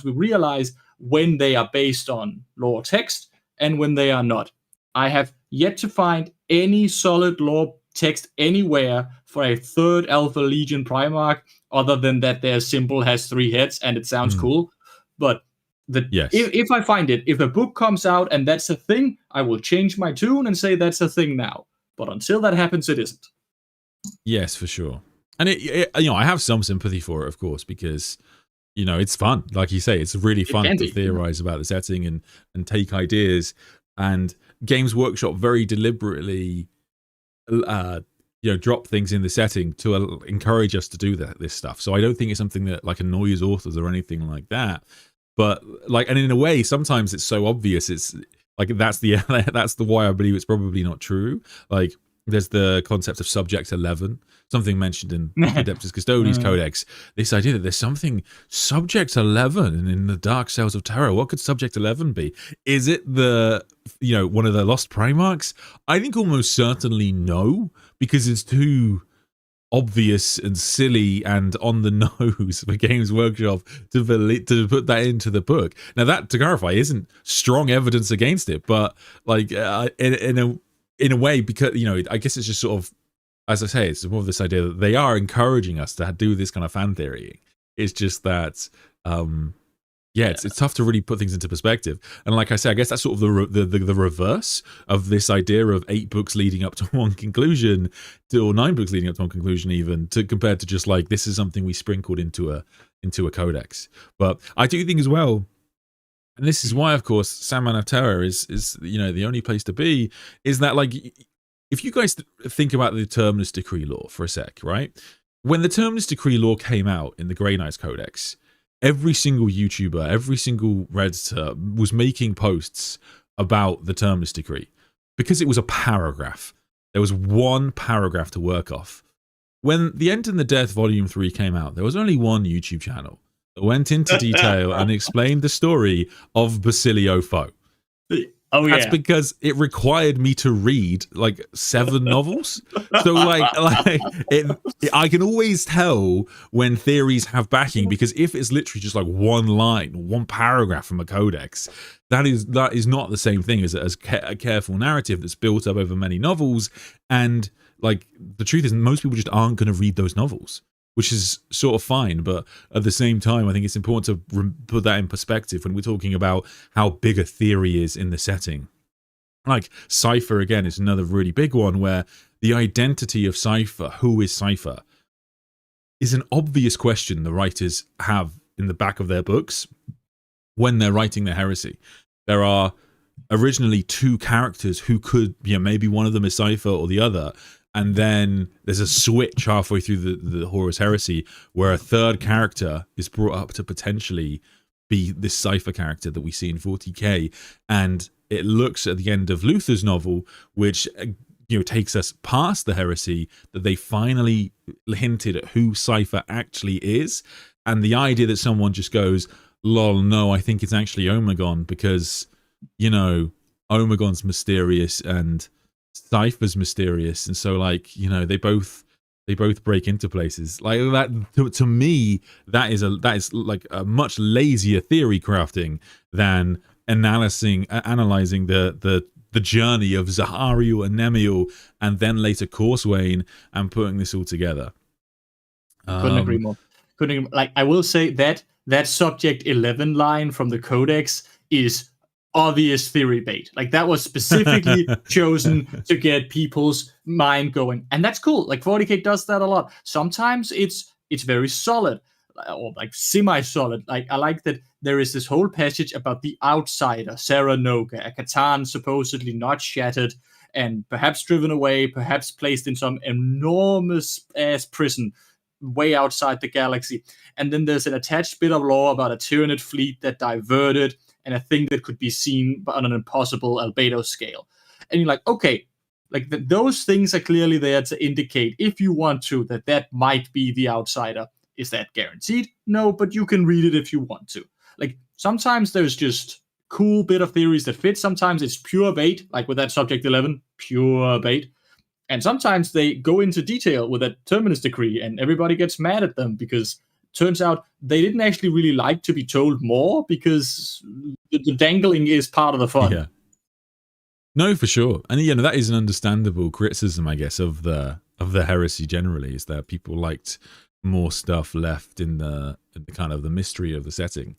realize when they are based on lore text and when they are not. I have yet to find any solid lore text anywhere for a third Alpha Legion Primarch, other than that their symbol has 3 heads and it sounds cool. But if I find it, if a book comes out and that's a thing, I will change my tune and say that's a thing now. But until that happens, it isn't. Yes, for sure. And I have some sympathy for it, of course, because it's fun. Like you say, it's really fun to theorize about the setting and take ideas. And Games Workshop very deliberately, drop things in the setting to encourage us to do this stuff. So I don't think it's something that like annoys authors or anything like that. But like, and in a way, sometimes it's so obvious. It's like that's the why I believe it's probably not true. Like, there's the concept of Subject 11, something mentioned in Adeptus Custodes Codex. This idea that there's something Subject 11 in the Dark Cells of Terror. What could Subject 11 be? Is it one of the Lost Primarchs? I think almost certainly no, because it's too obvious and silly and on the nose for Games Workshop to put that into the book. Now, that, to clarify, isn't strong evidence against it, but like in a way, because I guess it's just sort of, as I say, it's more of this idea that they are encouraging us to do this kind of fan theory. It's just that it's tough to really put things into perspective. And like I say, I guess that's sort of the reverse of this idea of 8 books leading up to one conclusion, or 9 books leading up to one conclusion, even compared to just like this is something we sprinkled into a codex. But I do think as well, and this is why, of course, Sandman of Terra is the only place to be, is that, like, if you guys think about the Terminus Decree lore for a sec, right? When the Terminus Decree lore came out in the Grey Knights Codex, every single YouTuber, every single Redditor was making posts about the Terminus Decree because it was a paragraph. there was one paragraph to work off. When The End and the Death Volume 3 came out, there was only one YouTube channel that went into detail and explained the story of Basilio Foe. Oh, That's because it required me to read like 7 novels. So I can always tell when theories have backing, because if it's literally just like one line, one paragraph from a codex, that is not the same thing as a careful narrative that's built up over many novels. And like the truth is, most people just aren't going to read those novels, which is sort of fine. But at the same time, I think it's important to put that in perspective when we're talking about how big a theory is in the setting. Like Cypher, again, is another really big one, where the identity of Cypher, who is Cypher, is an obvious question the writers have in the back of their books when they're writing their heresy. There are originally 2 characters who could, maybe one of them is Cypher or the other. And then there's a switch halfway through the Horus Heresy where a 3rd character is brought up to potentially be this Cypher character that we see in 40k. And it looks at the end of Luther's novel, which takes us past the heresy, that they finally hinted at who Cypher actually is. And the idea that someone just goes, lol, no, I think it's actually Omegon, because, Omegon's mysterious and Cypher's mysterious, and so they both break into places like that. To me, that is like a much lazier theory crafting than analyzing the journey of Zahariel and Nemiel, and then later Corswain, and putting this all together. Couldn't agree more. Like, I will say that subject 11 line from the Codex is obvious theory bait. Like, that was specifically chosen to get people's mind going, and that's cool. Like, 40k does that a lot. Sometimes it's very solid, or like semi-solid. Like, I like that there is this whole passage about the outsider, Sarah Noga, a Catan supposedly not shattered and perhaps driven away, perhaps placed in some enormous ass prison way outside the galaxy. And then there's an attached bit of lore about a Tyranid fleet that diverted, and a thing that could be seen on an impossible albedo scale. And you're like, okay, like those things are clearly there to indicate, if you want to, that might be the outsider. Is that guaranteed? No, but you can read it if you want to. Like, sometimes there's just cool bit of theories that fit. Sometimes it's pure bait, like with that Subject 11, pure bait. And sometimes they go into detail with that Terminus decree, and everybody gets mad at them because turns out they didn't actually really like to be told more, because the dangling is part of the fun. Yeah. No, for sure. And that is an understandable criticism, I guess, of the heresy generally, is that people liked more stuff left in the kind of the mystery of the setting.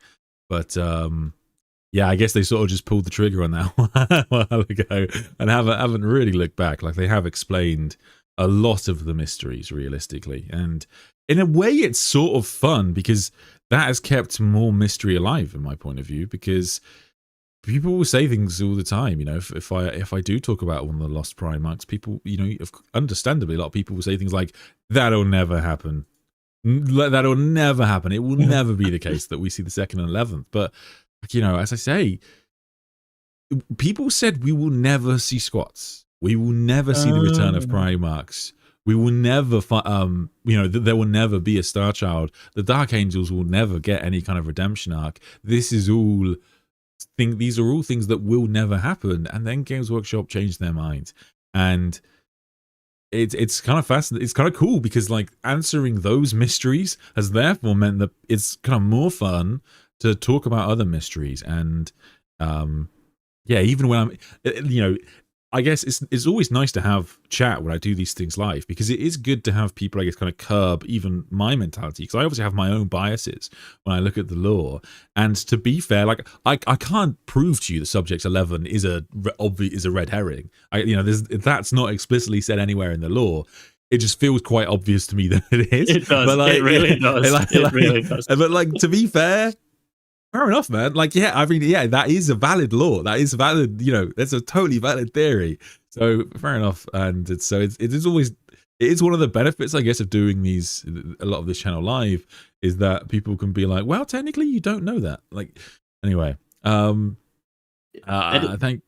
But I guess they sort of just pulled the trigger on that a while ago and haven't really looked back. Like, they have explained a lot of the mysteries realistically, and in a way it's sort of fun, because that has kept more mystery alive in my point of view, because people will say things all the time. If I do talk about one of the lost Primarchs, people, understandably, a lot of people will say things like, that'll never happen, that'll never happen, it will never be the case that we see the 2nd and 11th. But as I say, people said we will never see squats, we will never see the return of Primarchs, we will never there will never be a Star Child, the Dark Angels will never get any kind of redemption arc. These are all things that will never happen. And then Games Workshop changed their mind, and it's kind of fascinating. It's kind of cool, because like answering those mysteries has therefore meant that it's kind of more fun to talk about other mysteries. And even when I'm I guess it's always nice to have chat when I do these things live, because it is good to have people, I guess, kind of curb even my mentality, because I obviously have my own biases when I look at the lore. And to be fair, like I can't prove to you that Subject 11 is a red herring. That's not explicitly said anywhere in the lore. It just feels quite obvious to me that it is. It does. But it really does. It really does. But like, to be fair, fair enough, man. Like, that is a valid law. That is valid. That's a totally valid theory. So fair enough. And it is one of the benefits, I guess, of doing a lot of this channel live, is that people can be like, well, technically you don't know that. Like, anyway, I think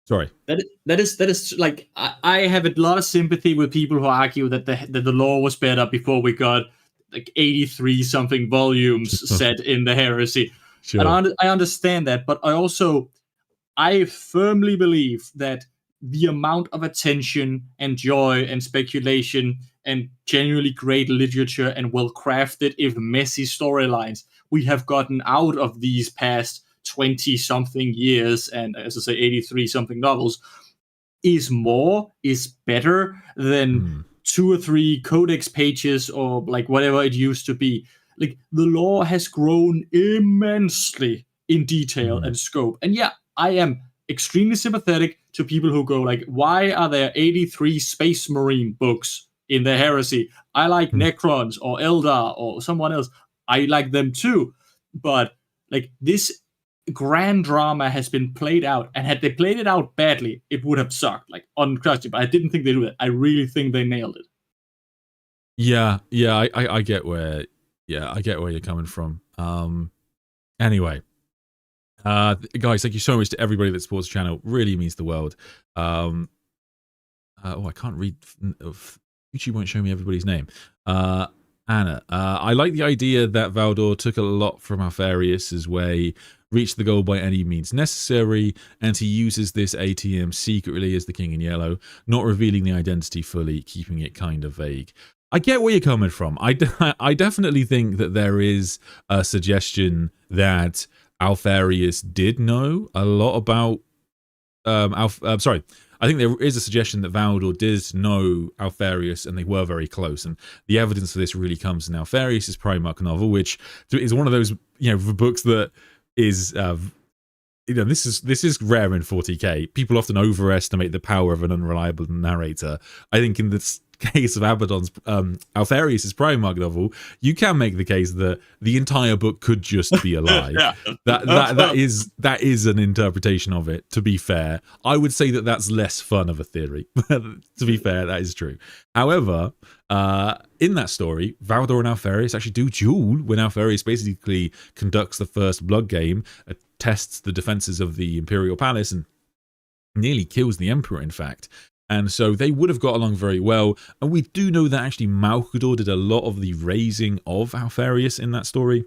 Sorry. That is like I have a lot of sympathy with people who argue that the lore was better before we got like 83 something volumes set in the heresy. Sure. And I understand that, but I firmly believe that the amount of attention and joy and speculation and genuinely great literature and well-crafted, if messy storylines we have gotten out of these past 20-something years, and as I say, 83-something novels, is better than 2 or 3 codex pages or like whatever it used to be. Like, the lore has grown immensely in detail and scope. And yeah, I am extremely sympathetic to people who go like, why are there 83 Space Marine books in the heresy? I like Necrons or Eldar or someone else. I like them too. But like, this grand drama has been played out, and had they played it out badly, it would have sucked, like, unquestionably. But I didn't think they did it. I really think they nailed it. Yeah, I get where you're coming from. Anyway, guys, thank you so much to everybody that supports the channel. Really means the world. I can't read. YouTube won't show me everybody's name. Anna, I like the idea that Valdor took a lot from Alfarius's way, reached the goal by any means necessary, and he uses this ATM secretly as the King in Yellow, not revealing the identity fully, keeping it kind of vague. I get where you're coming from. I definitely think that there is a suggestion that Alfarius did know a lot about I think there is a suggestion that Valdor did know Alfarius, and they were very close. And the evidence for this really comes in Alfarius' Primarch novel, which is one of those books that is this is rare in 40k. People often overestimate the power of an unreliable narrator. I think in this case of Abaddon's Alfarius' Primarch novel, you can make the case that the entire book could just be a lie. that is an interpretation of it. To be fair, I would say that that's less fun of a theory. To be fair, that is true. However, in that story, Valdor and Alfarius actually do duel when Alfarius basically conducts the first blood game, tests the defenses of the Imperial Palace, and nearly kills the Emperor, in fact. And so they would have got along very well. And we do know that actually Malcador did a lot of the raising of Alfarius in that story.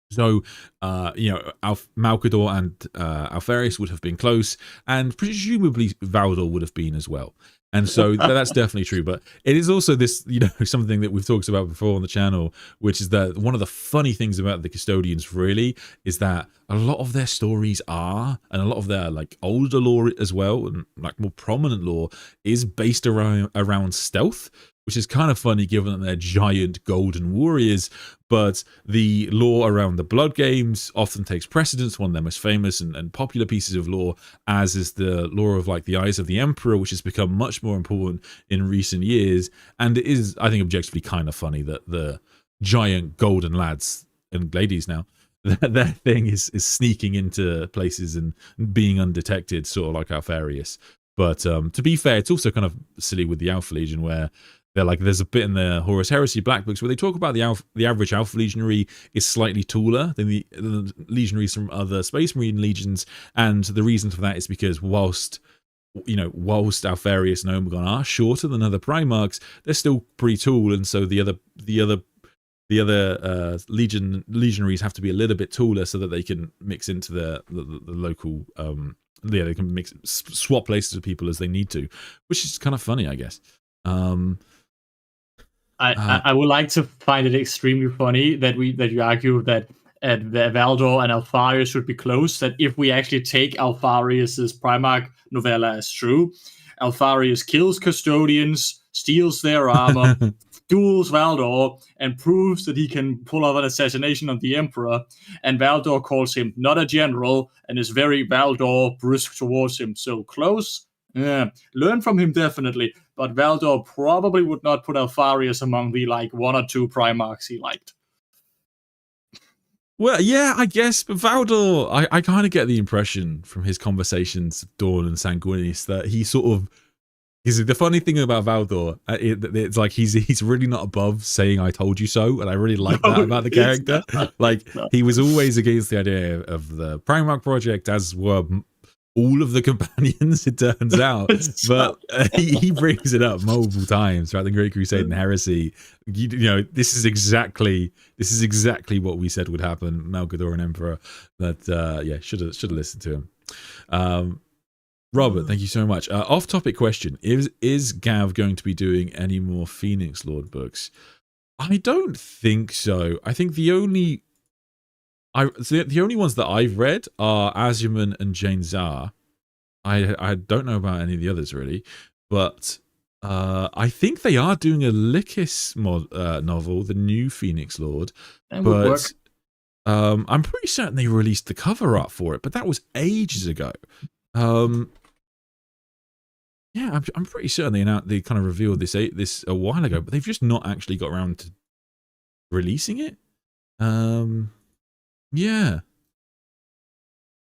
So, Malcador and Alfarius would have been close, and presumably Valdor would have been as well. And so that's definitely true. But it is also this, something that we've talked about before on the channel, which is that one of the funny things about the Custodians really is that a lot of their stories and a lot of their like older lore as well, and like more prominent lore, is based around stealth, which is kind of funny given that they're giant golden warriors. But the lore around the blood games often takes precedence. One of their most famous and popular pieces of lore, as is the lore of like the Eyes of the Emperor, which has become much more important in recent years. And it is, I think, objectively kind of funny that the giant golden lads and ladies now, their thing is sneaking into places and being undetected, sort of like Alfarius. But to be fair, it's also kind of silly with the Alpha Legion, where they're like, there's a bit in the Horus Heresy Black Books where they talk about the average Alpha Legionary is slightly taller than the legionaries from other Space Marine legions, and the reason for that is because whilst Alfarius and Omegon are shorter than other Primarchs, they're still pretty tall, and so the other legionaries have to be a little bit taller so that they can mix into the local they can swap places with people as they need to, which is kind of funny, I guess. I would like to find it extremely funny that you argue that Valdor and Alfarius should be close, that if we actually take Alfarius' Primarch novella as true, Alfarius kills Custodians, steals their armor, duels Valdor, and proves that he can pull off an assassination of the Emperor, and Valdor calls him not a general and is very Valdor brusque towards him. So close? Yeah, learn from him definitely, but Valdor probably would not put Alfarius among the like 1 or 2 Primarchs he liked. Well, yeah, I guess, but Valdor, I kind of get the impression from his conversations with Dawn and Sanguinius that he sort of is the funny thing about Valdor. It's like he's really not above saying "I told you so," and I really like that about the character. He was always against the idea of the Primarch project, as were all of the companions, it turns out. But he brings it up multiple times throughout the Great Crusade and Heresy. You know, this is exactly what we said would happen. Malcador and Emperor. But yeah, should have listened to him. Robert, thank you so much. Off-topic question: Is Gav going to be doing any more Phoenix Lord books? I don't think so. I think the only ones that I've read are Azuman and Jane Zar. I don't know about any of the others really, but I think they are doing a Lycus novel, the new Phoenix Lord. But I'm pretty certain they released the cover art for it, but that was ages ago. Yeah, I'm pretty certain they kind of revealed this a while ago, but they've just not actually got around to releasing it. Yeah.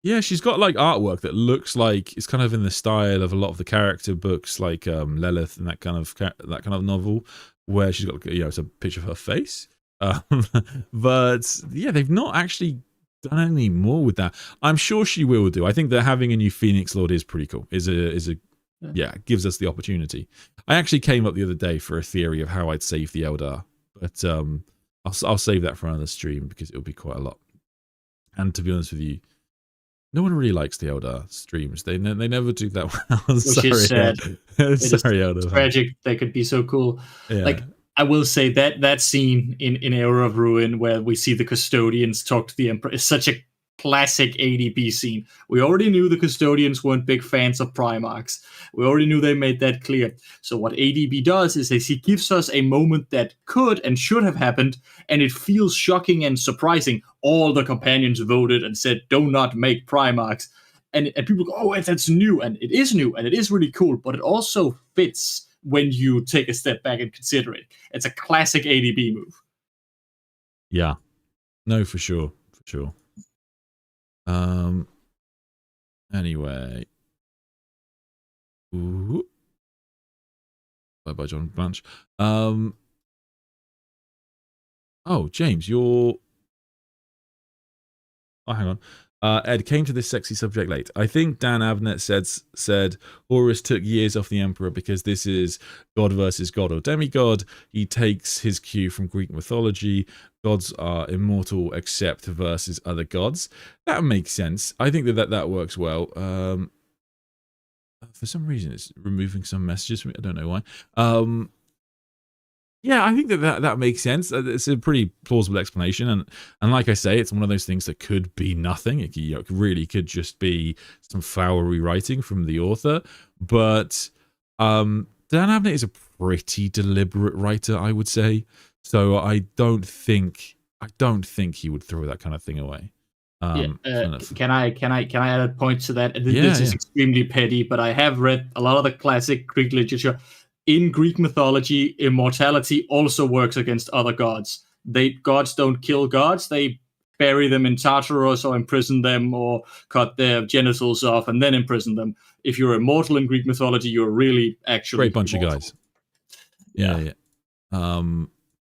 Yeah, she's got like artwork that looks like it's kind of in the style of a lot of the character books, like Lilith and that kind of novel, where she's got, you know, it's a picture of her face. But yeah, they've not actually done any more with that. I'm sure she will do. I think that having a new Phoenix Lord is pretty cool. Yeah, gives us the opportunity. I actually came up the other day for a theory of how I'd save the Eldar, but I'll save that for another stream because it'll be quite a lot. And to be honest with you, no one really likes the Eldar streams. They never do that well. Which is sad. Sorry, Eldar. Tragic. They could be so cool. Yeah. Like, I will say that scene in Era of Ruin where we see the custodians talk to the Emperor is such a classic ADB scene. We already knew the custodians weren't big fans of Primarchs. We already knew they made that clear. So what ADB does is he gives us a moment that could and should have happened, and it feels shocking and surprising. All the companions voted and said, do not make Primarchs. And people go, oh, that's new. And it is new, and it is really cool, but it also fits when you take a step back and consider it. It's a classic ADB move. Yeah. No, for sure. For sure. Anyway. Ooh. Bye, John Blanche. Oh, James, you're... Oh, hang on. Ed came to this sexy subject late. I think Dan Abnett said Horus took years off the Emperor because this is God versus God or demigod. He takes his cue from Greek mythology. Gods are immortal except versus other gods. That makes sense. I think that works well. For some reason, it's removing some messages from me. I don't know why. Yeah, I think that makes sense. It's a pretty plausible explanation, and like I say, it's one of those things that could be nothing. It really could just be some flowery writing from the author. But Dan Abnett is a pretty deliberate writer, I would say. So I don't think he would throw that kind of thing away. Can I add a point to that? This is extremely petty, but I have read a lot of the classic Greek literature. In Greek mythology, immortality also works against other gods. Gods don't kill gods; they bury them in Tartarus or imprison them or cut their genitals off and then imprison them. If you're immortal in Greek mythology, you're really actually great bunch immortal. of guys. Yeah.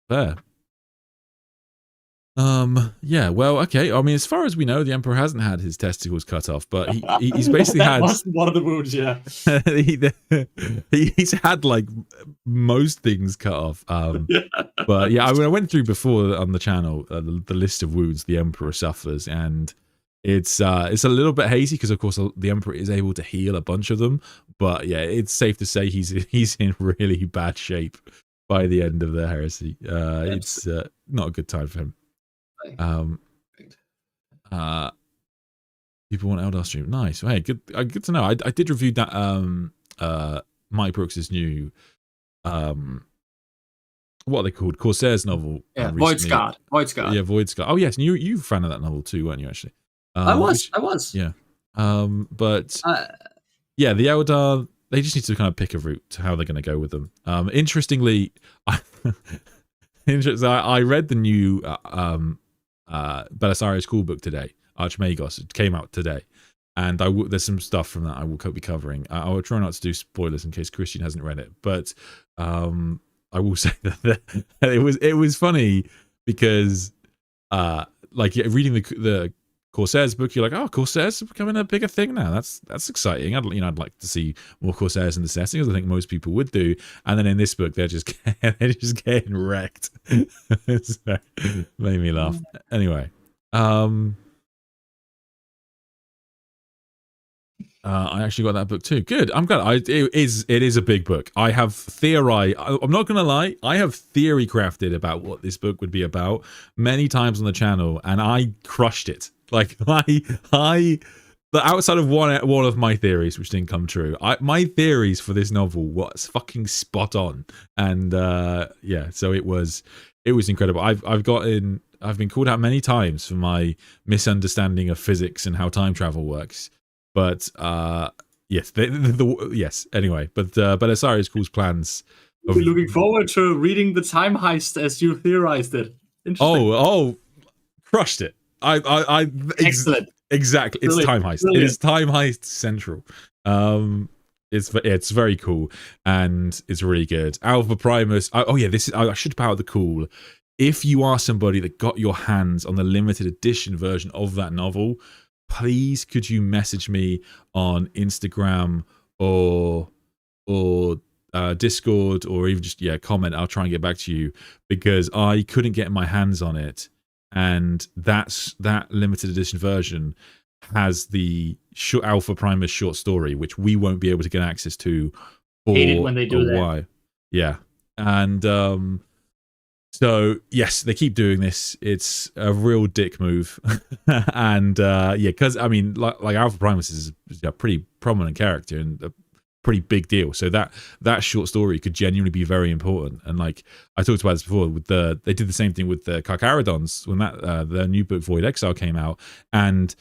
Fair. Yeah, well, okay. I mean, as far as we know, the Emperor hasn't had his testicles cut off, but he's basically had one of the wounds, yeah. He's had like most things cut off. But yeah, I mean, I went through before on the channel the list of wounds the Emperor suffers, and it's a little bit hazy because, of course, the Emperor is able to heal a bunch of them. But yeah, it's safe to say he's in really bad shape by the end of the heresy. It's not a good time for him. People want Eldar stream. Nice. Hey, good to know. I did review that Mike Brooks's new what are they called? Corsairs novel. Yeah, Void Scarred. Yeah, Void Scarred. Oh yes, and you were a fan of that novel too, weren't you, actually? I was. Yeah. But yeah, the Eldar, they just need to kind of pick a route to how they're going to go with them. Interestingly, I read the new Belisarius Cool book today, Archmagos. It came out today, and there's some stuff from that I will be covering. I will try not to do spoilers in case Christian hasn't read it, but I will say that it was funny because like reading the Corsair's book, you're like, oh, Corsair's becoming a bigger thing now. That's exciting. I'd like to see more Corsairs in the setting, as I think most people would do. And then in this book, they're just getting wrecked. So, made me laugh. Anyway, I actually got that book too. Good. I'm glad. It is a big book. I have theorized. I'm not gonna lie. I have theory crafted about what this book would be about many times on the channel, and I crushed it. Like but outside of one of my theories, which didn't come true, my theories for this novel was fucking spot on. And yeah, so it was incredible. I've been called out many times for my misunderstanding of physics and how time travel works. But yes, yes. Anyway, but Belisarius Caul's plans. We're looking forward to reading the time heist as you theorized it. Oh, crushed it. Excellent. Exactly. It's Brilliant. time heist. Brilliant. It is time heist central. It's very cool and it's really good. Alpha Primus. Oh yeah, I should power the cool. If you are somebody that got your hands on the limited edition version of that novel, please could you message me on Instagram or Discord, or even just comment. I'll try and get back to you, because I couldn't get my hands on it, and that limited edition version has the Alpha Primus short story, which we won't be able to get access to for hate it when they do a that. while. Yeah, and so yes, they keep doing this. It's a real dick move, and yeah, because I mean, like Alpha Primus is a pretty prominent character and a pretty big deal. So that short story could genuinely be very important. And like I talked about this before, they did the same thing with the Carcharodons when their new book Void Exile came out, and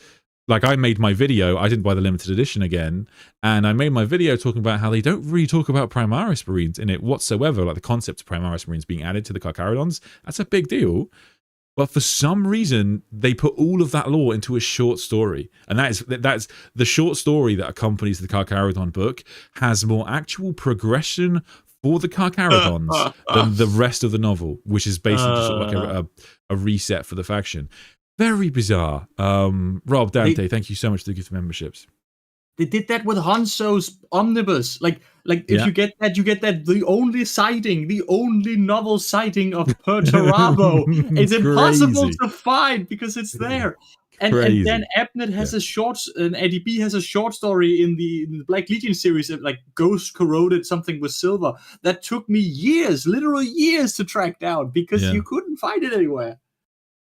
like I made my video, I didn't buy the limited edition again, and I made my video talking about how they don't really talk about Primaris Marines in it whatsoever, like the concept of Primaris Marines being added to the Carcharodons. That's a big deal. But for some reason, they put all of that lore into a short story. And that's the short story that accompanies the Carcharodon book has more actual progression for the Carcharodons than the rest of the novel, which is basically just sort of like a reset for the faction. Very bizarre. Rob, Dante, thank you so much for the gift of memberships. They did that with Hanzo's omnibus. Like if you get that, the only novel sighting of Perturabo. It's impossible to find because it's there. And then Abnett has an ADB has a short story in the Black Legion series, like Ghost Corroded something with silver, that took me years, literal years, to track down because you couldn't find it anywhere.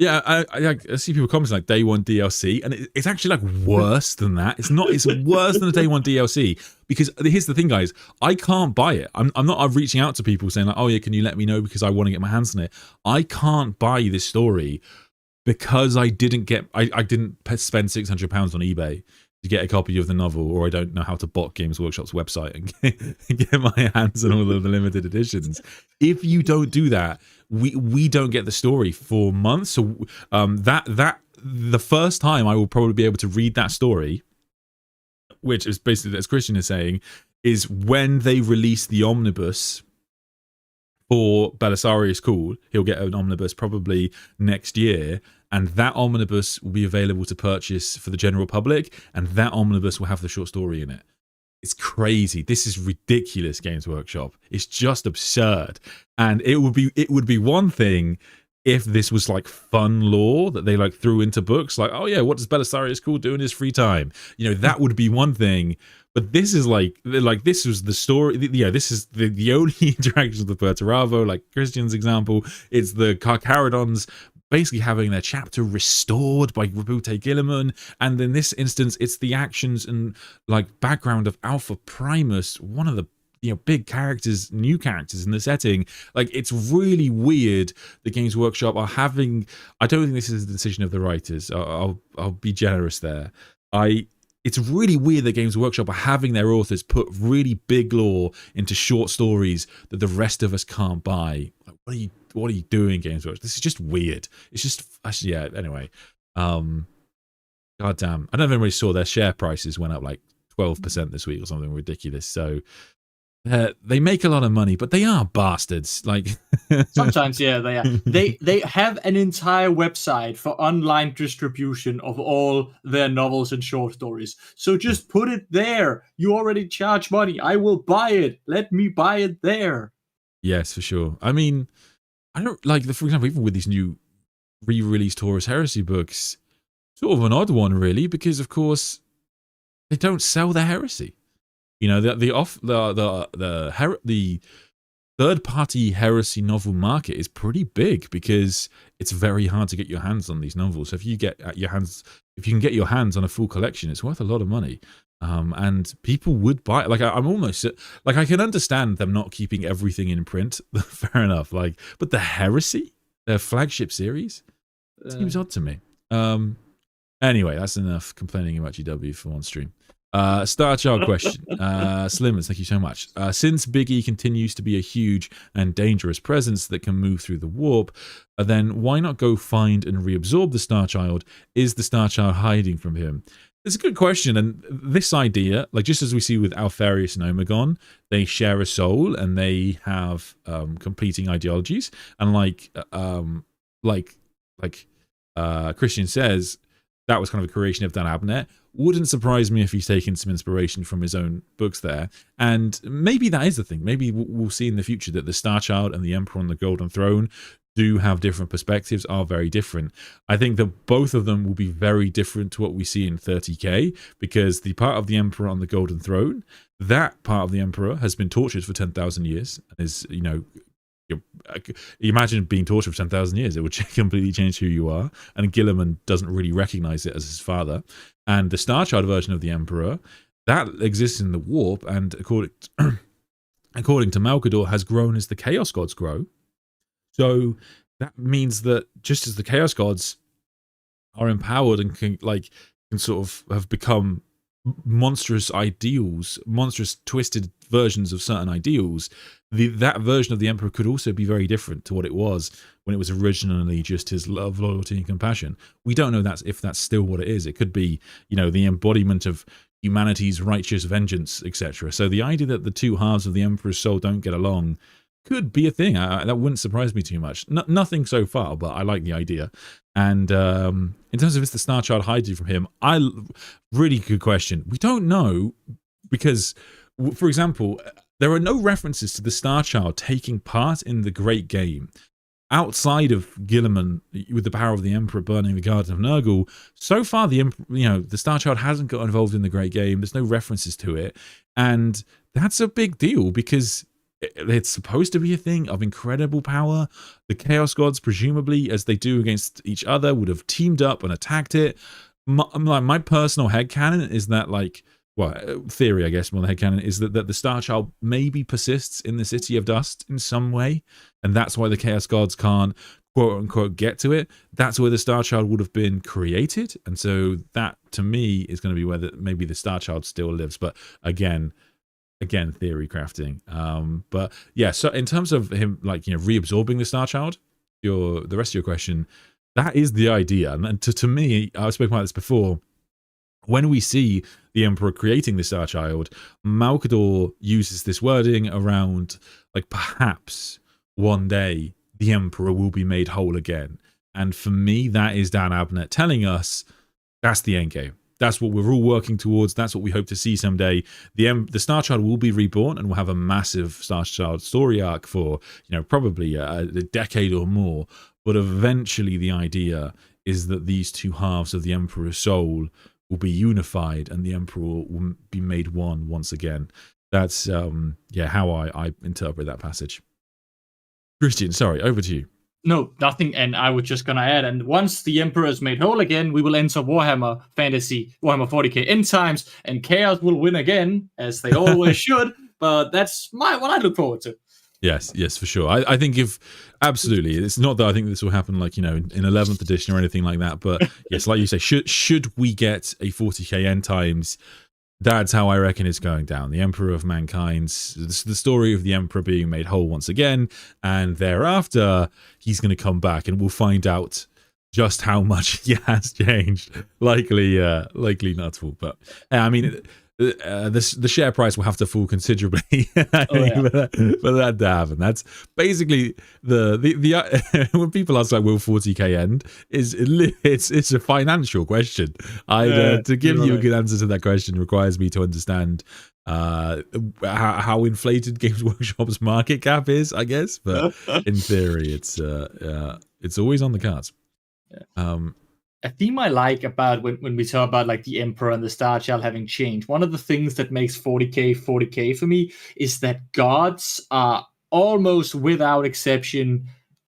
Yeah, I see people commenting like Day One DLC, and it's actually like worse than that. It's worse than a Day One DLC, because here's the thing, guys. I can't buy it. I'm not reaching out to people saying like, oh yeah, can you let me know because I want to get my hands on it. I can't buy this story because I didn't spend £600 on eBay to get a copy of the novel, or I don't know how to bot Games Workshop's website and get my hands on all of the limited editions. If you don't do that, we don't get the story for months. So that the first time I will probably be able to read that story, which is basically, as Christian is saying, is when they release the omnibus for Belisarius Caul. He'll get an omnibus probably next year, and that omnibus will be available to purchase for the general public, and that omnibus will have the short story in it. It's crazy. This is ridiculous, Games Workshop. It's just absurd. And it would be one thing if this was like fun lore that they like threw into books, like, oh yeah, what does Belisarius Caul do in his free time? You know, that would be one thing. But this is like this was the story. Yeah, this is the only interactions with Perturabo, like Christian's example. It's the Carcharodons basically having their chapter restored by Rabute Gilliman, and in this instance, it's the actions and like background of Alpha Primus, one of the big characters, new characters in the setting. Like, it's really weird the Games Workshop are having. I don't think this is the decision of the writers. I'll be generous there. It's really weird that Games Workshop are having their authors put really big lore into short stories that the rest of us can't buy. Like, what are you doing, Games Workshop? This is just weird. It's just, yeah, anyway. God damn. I don't know if anybody saw their share prices went up like 12% this week or something ridiculous. So they make a lot of money, but they are bastards. Like sometimes, yeah, they are. They have an entire website for online distribution of all their novels and short stories. So just put it there. You already charge money. I will buy it. Let me buy it there. Yes, for sure. I mean, I don't like for example, even with these new re-released Horus Heresy books, sort of an odd one, really, because of course they don't sell the heresy. You know, the third-party heresy novel market is pretty big because it's very hard to get your hands on these novels. So if you can get your hands on a full collection, it's worth a lot of money. And people would buy it. Like I'm almost like I can understand them not keeping everything in print. Fair enough. Like, but the heresy, their flagship series, seems odd to me. Anyway, that's enough complaining about GW for one stream. Star Child question. Slimmers, thank you so much. Since Big E continues to be a huge and dangerous presence that can move through the warp, then why not go find and reabsorb the Star Child? Is the Star Child hiding from him? It's a good question, and this idea, like just as we see with Alfarius and Omegon, they share a soul and they have competing ideologies, and like Christian says, that was kind of a creation of Dan Abnett. Wouldn't surprise me if he's taken some inspiration from his own books there. And maybe that is the thing. Maybe we'll see in the future that the Star Child and the Emperor on the Golden Throne do have different perspectives, are very different. I think that both of them will be very different to what we see in 30k, because the part of the Emperor on the Golden Throne, that part of the Emperor has been tortured for 10,000 years, and is, you know, you imagine being tortured for 10,000 years. It would completely change who you are. And Gilliman doesn't really recognize it as his father. And the Star Child version of the Emperor, that exists in the warp, and according to Malkador, has grown as the Chaos Gods grow. So that means that just as the Chaos Gods are empowered and can sort of have become monstrous ideals, monstrous twisted versions of certain ideals, that version of the Emperor could also be very different to what it was when it was originally just his love, loyalty, and compassion. We don't know if that's still what it is. It could be, you know, the embodiment of humanity's righteous vengeance, etc. So the idea that the two halves of the Emperor's soul don't get along could be a thing. That wouldn't surprise me too much. Nothing so far, but I like the idea. And in terms of is the Star Child hiding from him, really good question. We don't know, because, for example, there are no references to the Star Child taking part in the Great Game. Outside of Gilliman, with the power of the Emperor burning the Garden of Nurgle, so far the Star Child hasn't got involved in the Great Game. There's no references to it, and that's a big deal because it's supposed to be a thing of incredible power. The Chaos Gods, presumably, as they do against each other, would have teamed up and attacked it. My personal headcanon is that, theory, I guess, more than headcanon, is that the Star Child maybe persists in the City of Dust in some way, and that's why the Chaos Gods can't, quote-unquote, get to it. That's where the Star Child would have been created, and so that, to me, is going to be where maybe the Star Child still lives. But again, theory crafting. But yeah, so in terms of him, reabsorbing the Star Child, the rest of your question, that is the idea. And to me, I've spoken about this before, when we see the Emperor creating the Star Child, Malkador uses this wording around, perhaps one day the Emperor will be made whole again. And for me, that is Dan Abnett telling us that's the end game. That's what we're all working towards. That's what we hope to see someday. The Star Child will be reborn, and we'll have a massive Star Child story arc for, probably a decade or more. But eventually, the idea is that these two halves of the Emperor's soul will be unified, and the Emperor will be made one once again. That's how I interpret that passage. Christian, sorry, over to you. No, nothing, and I was just gonna add, and once the Emperor is made whole again, we will enter Warhammer Fantasy, Warhammer 40k End Times, and Chaos will win again, as they always should, but that's what I look forward to. Yes, for sure. I think absolutely, it's not that I think this will happen in 11th edition or anything like that, but yes, like you say, should we get a 40k End Times, that's how I reckon it's going down. The Emperor of Mankind, the story of the Emperor being made whole once again, and thereafter he's going to come back, and we'll find out just how much he has changed. Likely not all, but I mean, the share price will have to fall considerably for that to happen. That's basically the when people ask like, will 40k end? It's a financial question. To give you a good answer to that question requires me to understand how inflated Games Workshop's market cap is, I guess. But in theory, it's always on the cards. A theme I like about when we talk about like the Emperor and the Star Child having changed, one of the things that makes 40k for me is that gods are almost without exception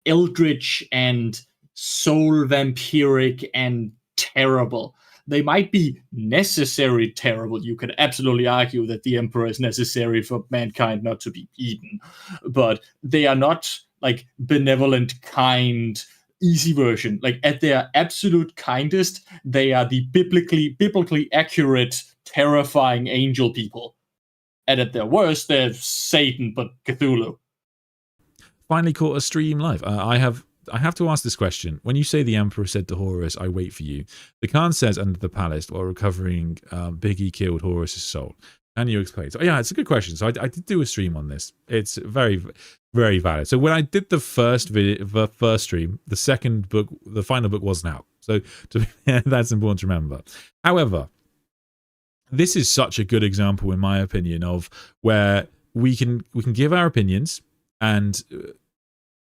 eldritch and soul vampiric and terrible. They might be necessary terrible. You could absolutely argue that the Emperor is necessary for mankind not to be eaten, but they are not like benevolent, kind, easy version. Like at their absolute kindest, they are the biblically accurate, terrifying angel people. And at their worst, they're Satan, but Cthulhu. Finally caught a stream live. I have to ask this question. When you say the Emperor said to Horus, I wait for you, the Khan says under the palace while recovering Biggie killed Horus's soul. Can you explain? So, yeah, it's a good question. So I did do a stream on this. It's very, very valid. So when I did the first stream, the second book, the final book wasn't out. So that's important to remember. However, this is such a good example, in my opinion, of where we can give our opinions, and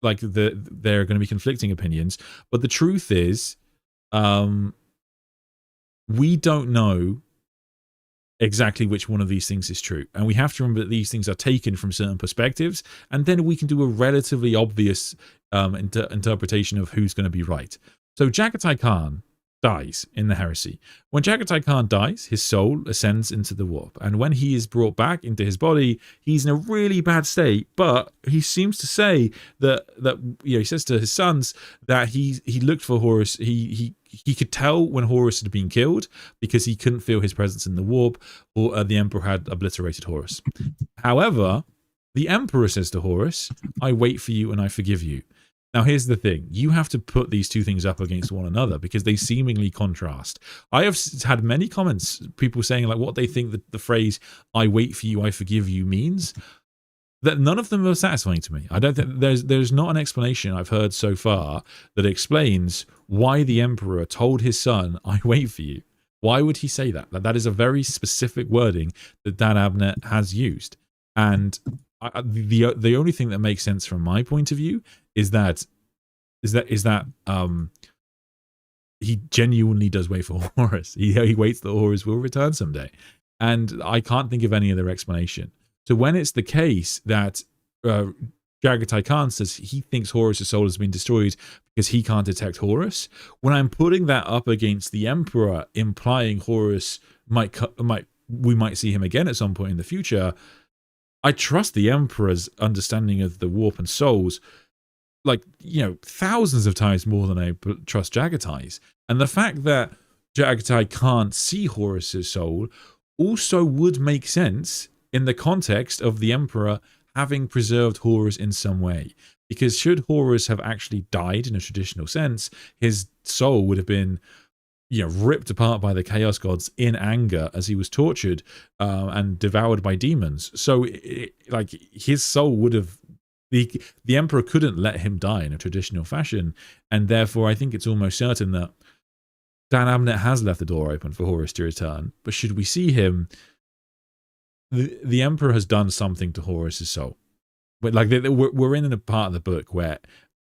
like there are going to be conflicting opinions. But the truth is, we don't know exactly which one of these things is true, and we have to remember that these things are taken from certain perspectives, and then we can do a relatively obvious interpretation of who's going to be right. So Jagatai Khan dies in the heresy. When Jagatai Khan dies, his soul ascends into the warp, and when he is brought back into his body, he's in a really bad state. But he seems to say that he says to his sons that he looked for Horus. He could tell when Horus had been killed because he couldn't feel his presence in the warp, or the Emperor had obliterated Horus. However, the Emperor says to Horus, I wait for you and I forgive you. Now, here's the thing. You have to put these two things up against one another because they seemingly contrast. I have had many comments, people saying like what they think that the phrase, I wait for you, I forgive you means. That none of them are satisfying to me. I don't think there's not an explanation I've heard so far that explains why the Emperor told his son, I wait for you. Why would he say that? That is a very specific wording that Dan Abnett has used. And the only thing that makes sense from my point of view is that he genuinely does wait for Horus. He waits that Horus will return someday. And I can't think of any other explanation. So when it's the case that Jagatai Khan says he thinks Horus' soul has been destroyed because he can't detect Horus, when I'm putting that up against the Emperor, implying Horus we might see him again at some point in the future, I trust the Emperor's understanding of the warp and souls, thousands of times more than I trust Jagatai's. And the fact that Jagatai can't see Horus' soul also would make sense in the context of the Emperor having preserved Horus in some way. Because should Horus have actually died in a traditional sense, his soul would have been ripped apart by the Chaos Gods in anger as he was tortured and devoured by demons. So his soul would have... The Emperor couldn't let him die in a traditional fashion, and therefore I think it's almost certain that Dan Abnett has left the door open for Horus to return. But should we see him... The Emperor has done something to Horus' soul, but we're in a part of the book where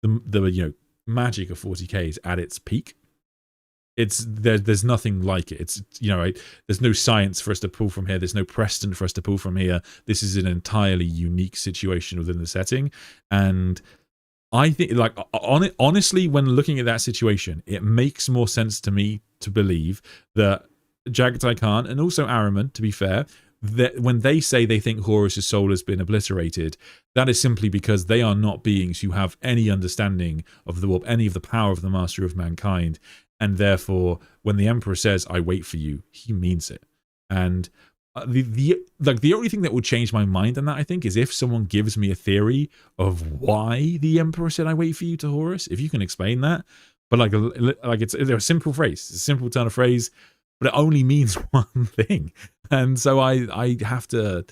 the magic of 40k is at its peak. There's nothing like it. It's there's no science for us to pull from here. There's no precedent for us to pull from here. This is an entirely unique situation within the setting, and I think honestly, when looking at that situation, it makes more sense to me to believe that Jagatai Khan and also Ahriman, to be fair, that when they say they think Horus' soul has been obliterated, that is simply because they are not beings who have any understanding of the warp, any of the power of the Master of Mankind, and therefore, when the Emperor says, I wait for you, he means it. And the only thing that would change my mind on that, I think, is if someone gives me a theory of why the Emperor said, I wait for you to Horus, if you can explain that. But it's a simple phrase, it's a simple turn of phrase, but it only means one thing. And so I have to,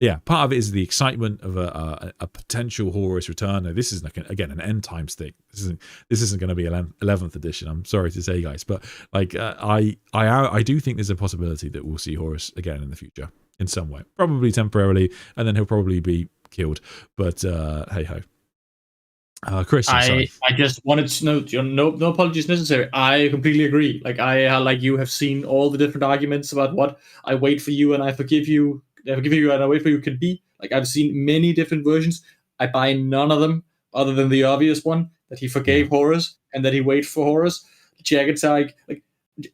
yeah, part of it is the excitement of a potential Horus return. Now, this is like again an end times thing. This isn't going to be 11th edition. I'm sorry to say, guys, but like I do think there's a possibility that we'll see Horus again in the future in some way, probably temporarily, and then he'll probably be killed. But hey ho. Chris, I just wanted to note, no apologies necessary. I completely agree. Like I, like you, have seen all the different arguments about what I wait for you and I forgive you, and I wait for you can be. Like I've seen many different versions. I buy none of them other than the obvious one that he forgave Horus and that he waited for Horus. Jagatai, like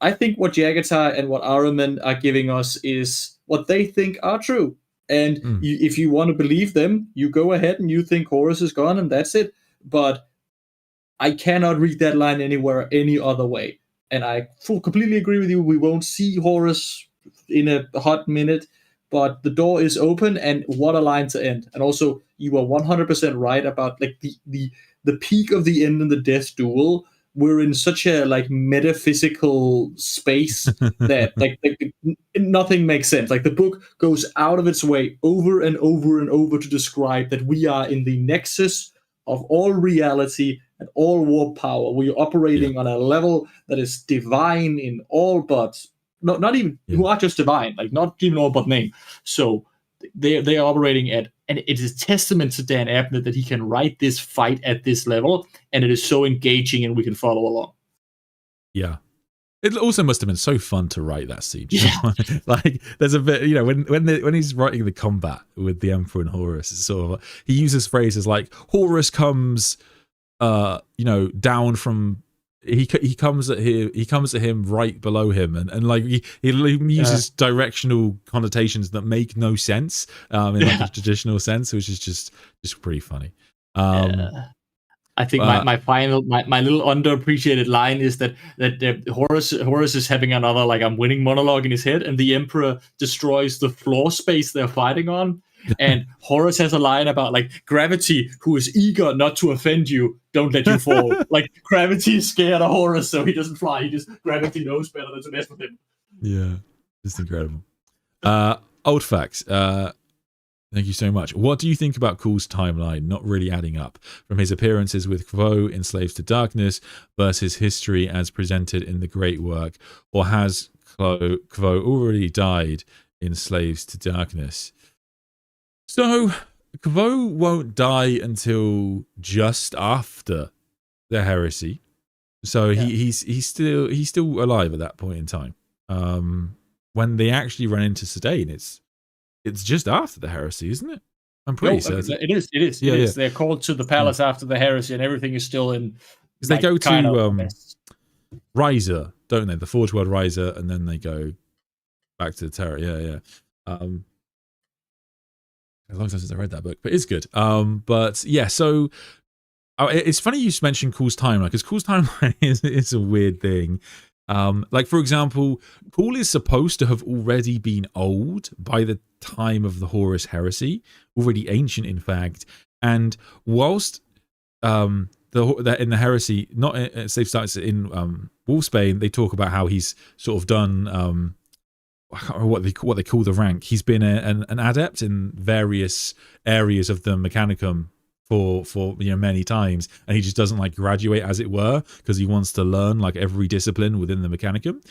I think what Jagatai and what Ahriman are giving us is what they think are true. And if you want to believe them, you go ahead and you think Horus is gone and that's it. But I cannot read that line anywhere any other way. And I completely agree with you. We won't see Horus in a hot minute, but the door is open, and what a line to end. And also, you are 100% right about like the peak of the end in the death duel. We're in such a like metaphysical space that like nothing makes sense. Like the book goes out of its way over and over and over to describe that we are in the nexus of all reality and all warp power. We are operating on a level that is divine in all but not even who are just divine, like not even all but name. So they are operating at, and it is a testament to Dan Abnett that he can write this fight at this level, and it is so engaging, and we can follow along. Yeah. It also must have been so fun to write that scene. Like, there's a bit, you know, when he's writing the combat with the Emperor and Horus, it's sort of he uses phrases like Horus comes, you know, down from. He comes at him right below him, and like he uses directional connotations that make no sense in like a traditional sense, which is just pretty funny. I think my little underappreciated line is that Horus is having another like I'm winning monologue in his head, and the Emperor destroys the floor space they're fighting on. And Horus has a line about like gravity, who is eager not to offend you, don't let you fall. Like gravity is scared of Horus, so he doesn't fly. He just gravity knows better than to mess with him. Yeah, just incredible. Old facts. Thank you so much. What do you think about Cool's timeline not really adding up? From his appearances with Kvothe in Slaves to Darkness versus history as presented in the great work, or has Kvothe already died in Slaves to Darkness? So Kvothe won't die until just after the heresy. So he's still alive at that point in time. When they actually run into Sedain, it's just after the heresy, isn't it? I'm pretty certain. It is. They're called to the palace after the heresy, and everything is still in. Because they go to Riser, don't they? The Forge World Riser, and then they go back to the Terra. Yeah. A long time since I read that book, but it's good. But yeah, so it's funny you mentioned Cool's timeline, because Cool's timeline is a weird thing. Like, for example, Cool is supposed to have already been old by the time of the Horus heresy, already ancient, in fact. And whilst in the heresy, not Safe Starts in Wolfsbane, they talk about how he's sort of done I can't remember what they call the rank. He's been an adept in various areas of the Mechanicum for many times, and he just doesn't like graduate, as it were, because he wants to learn like every discipline within the Mechanicum.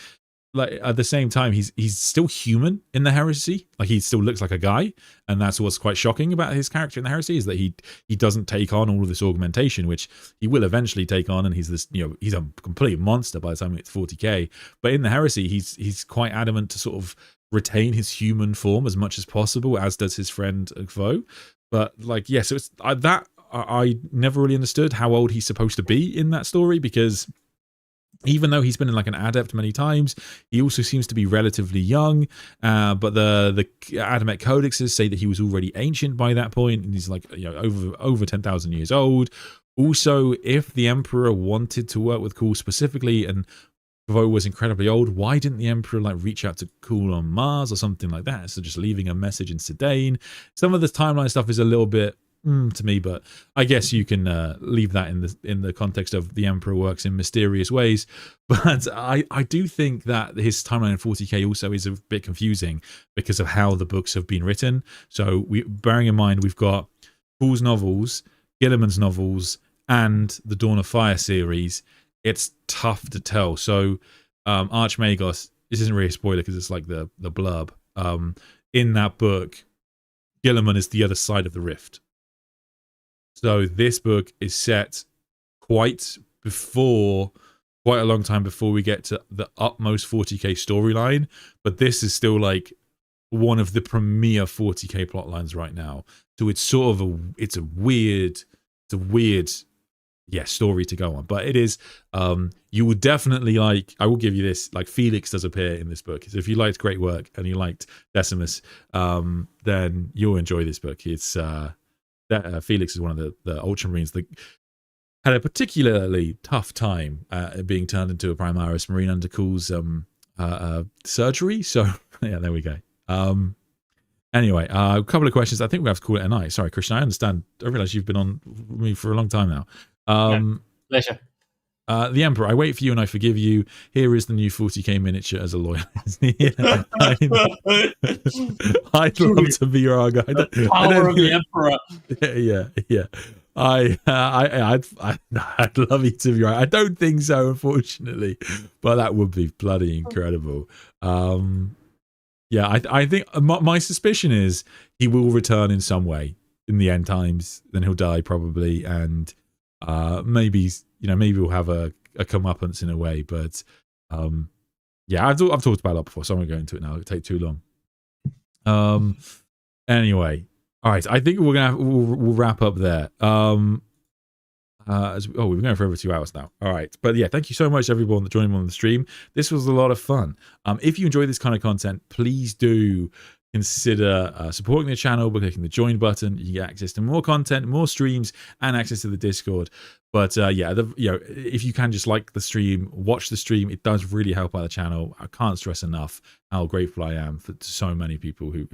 Like at the same time, he's still human in the heresy. Like he still looks like a guy, and that's what's quite shocking about his character in the heresy, is that he doesn't take on all of this augmentation, which he will eventually take on, and he's this, he's a complete monster by the time it's 40k. But in the heresy, he's quite adamant to sort of retain his human form as much as possible, as does his friend Kvothe. But like, yeah, so it's I never really understood how old he's supposed to be in that story, because even though he's been in like an adept many times, he also seems to be relatively young. But the Adamet codexes say that he was already ancient by that point, and he's like over 10,000 years old. Also, if the Emperor wanted to work with Cool specifically, and Kvothe was incredibly old, why didn't the Emperor like reach out to Cool on Mars or something like that? So just leaving a message in Sedain. Some of the timeline stuff is a little bit to me, but I guess you can leave that in the context of the Emperor works in mysterious ways. But I do think that his timeline in 40k also is a bit confusing because of how the books have been written. So bearing in mind we've got Paul's novels, Gilliman's novels, and the Dawn of Fire series, it's tough to tell. So Archmagos, this isn't really a spoiler because it's like the blurb. In that book, Gilliman is the other side of the rift. So this book is set quite a long time before we get to the utmost 40k storyline, but this is still like one of the premier 40k plot lines right now. So it's sort of a weird story to go on, but it is you would definitely like, I will give you this, like Felix does appear in this book. So if you liked Great Work and you liked Decimus, then you'll enjoy this book. It's Felix is one of the Ultramarines that had a particularly tough time being turned into a Primaris Marine under Cool's surgery. So yeah, there we go. Anyway, a couple of questions. I think we have to call it a night. Sorry, Christian, I understand. I realise you've been on with me for a long time now. Pleasure. The Emperor, I wait for you and I forgive you. Here is the new 40k miniature as a loyalist. I'd love to be your guy. Power of the Emperor. Yeah. I'd love you to be right. I don't think so, unfortunately, but that would be bloody incredible. Yeah, I think my suspicion is he will return in some way in the end times. Then he'll die probably, and maybe we'll have a comeuppance in a way. But yeah, I've talked about that before, so I won't go into it now. It'll take too long. Anyway, all right. I think we'll wrap up there. We've been going for over 2 hours now. All right, but yeah, thank you so much everyone that joined me on the stream. This was a lot of fun. If you enjoy this kind of content, please do consider supporting the channel by clicking the join button. You can get access to more content, more streams, and access to the Discord. But yeah, if you can just like the stream, watch the stream, it does really help out the channel. I can't stress enough how grateful I am for so many people who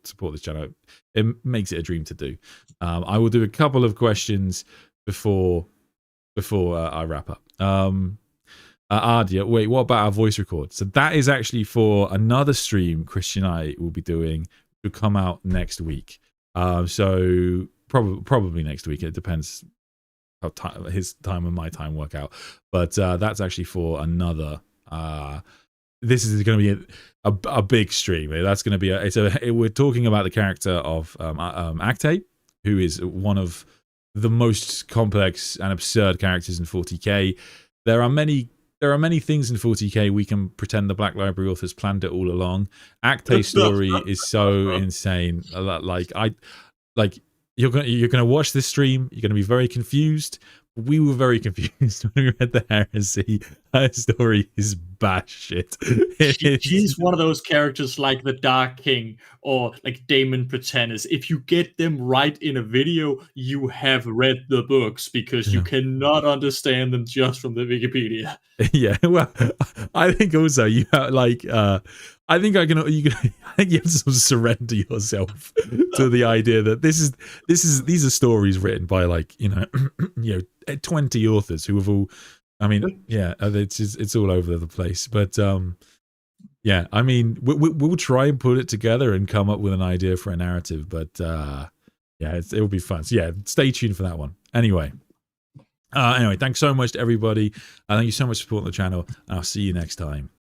support this channel. It makes it a dream to do. I will do a couple of questions before I wrap up. Ardia, wait, what about our voice record? So that is actually for another stream Christian and I will be doing to come out next week. So probably next week. It depends how his time and my time work out. But that's actually for another. This is going to be a big stream. That's going to be we're talking about the character of Acte, who is one of the most complex and absurd characters in 40k. There are many things in 40k we can pretend the Black Library authors planned it all along. Acte's story is so insane. You're gonna watch this stream. You're gonna be very confused. We were very confused when we read the Heresy. Her story is batshit. She's one of those characters like the Dark King or like Damon Pretenders. If you get them right in a video, you have read the books because you cannot understand them just from the Wikipedia. Yeah, well, I think also you have I think you have to sort of surrender yourself to the idea that these are stories written by 20 authors who have all, I mean, yeah, it's all over the place. But yeah, I mean, we'll try and put it together and come up with an idea for a narrative. But yeah, it'll be fun. So yeah, stay tuned for that one. Anyway, thanks so much to everybody. Thank you so much for supporting the channel. And I'll see you next time.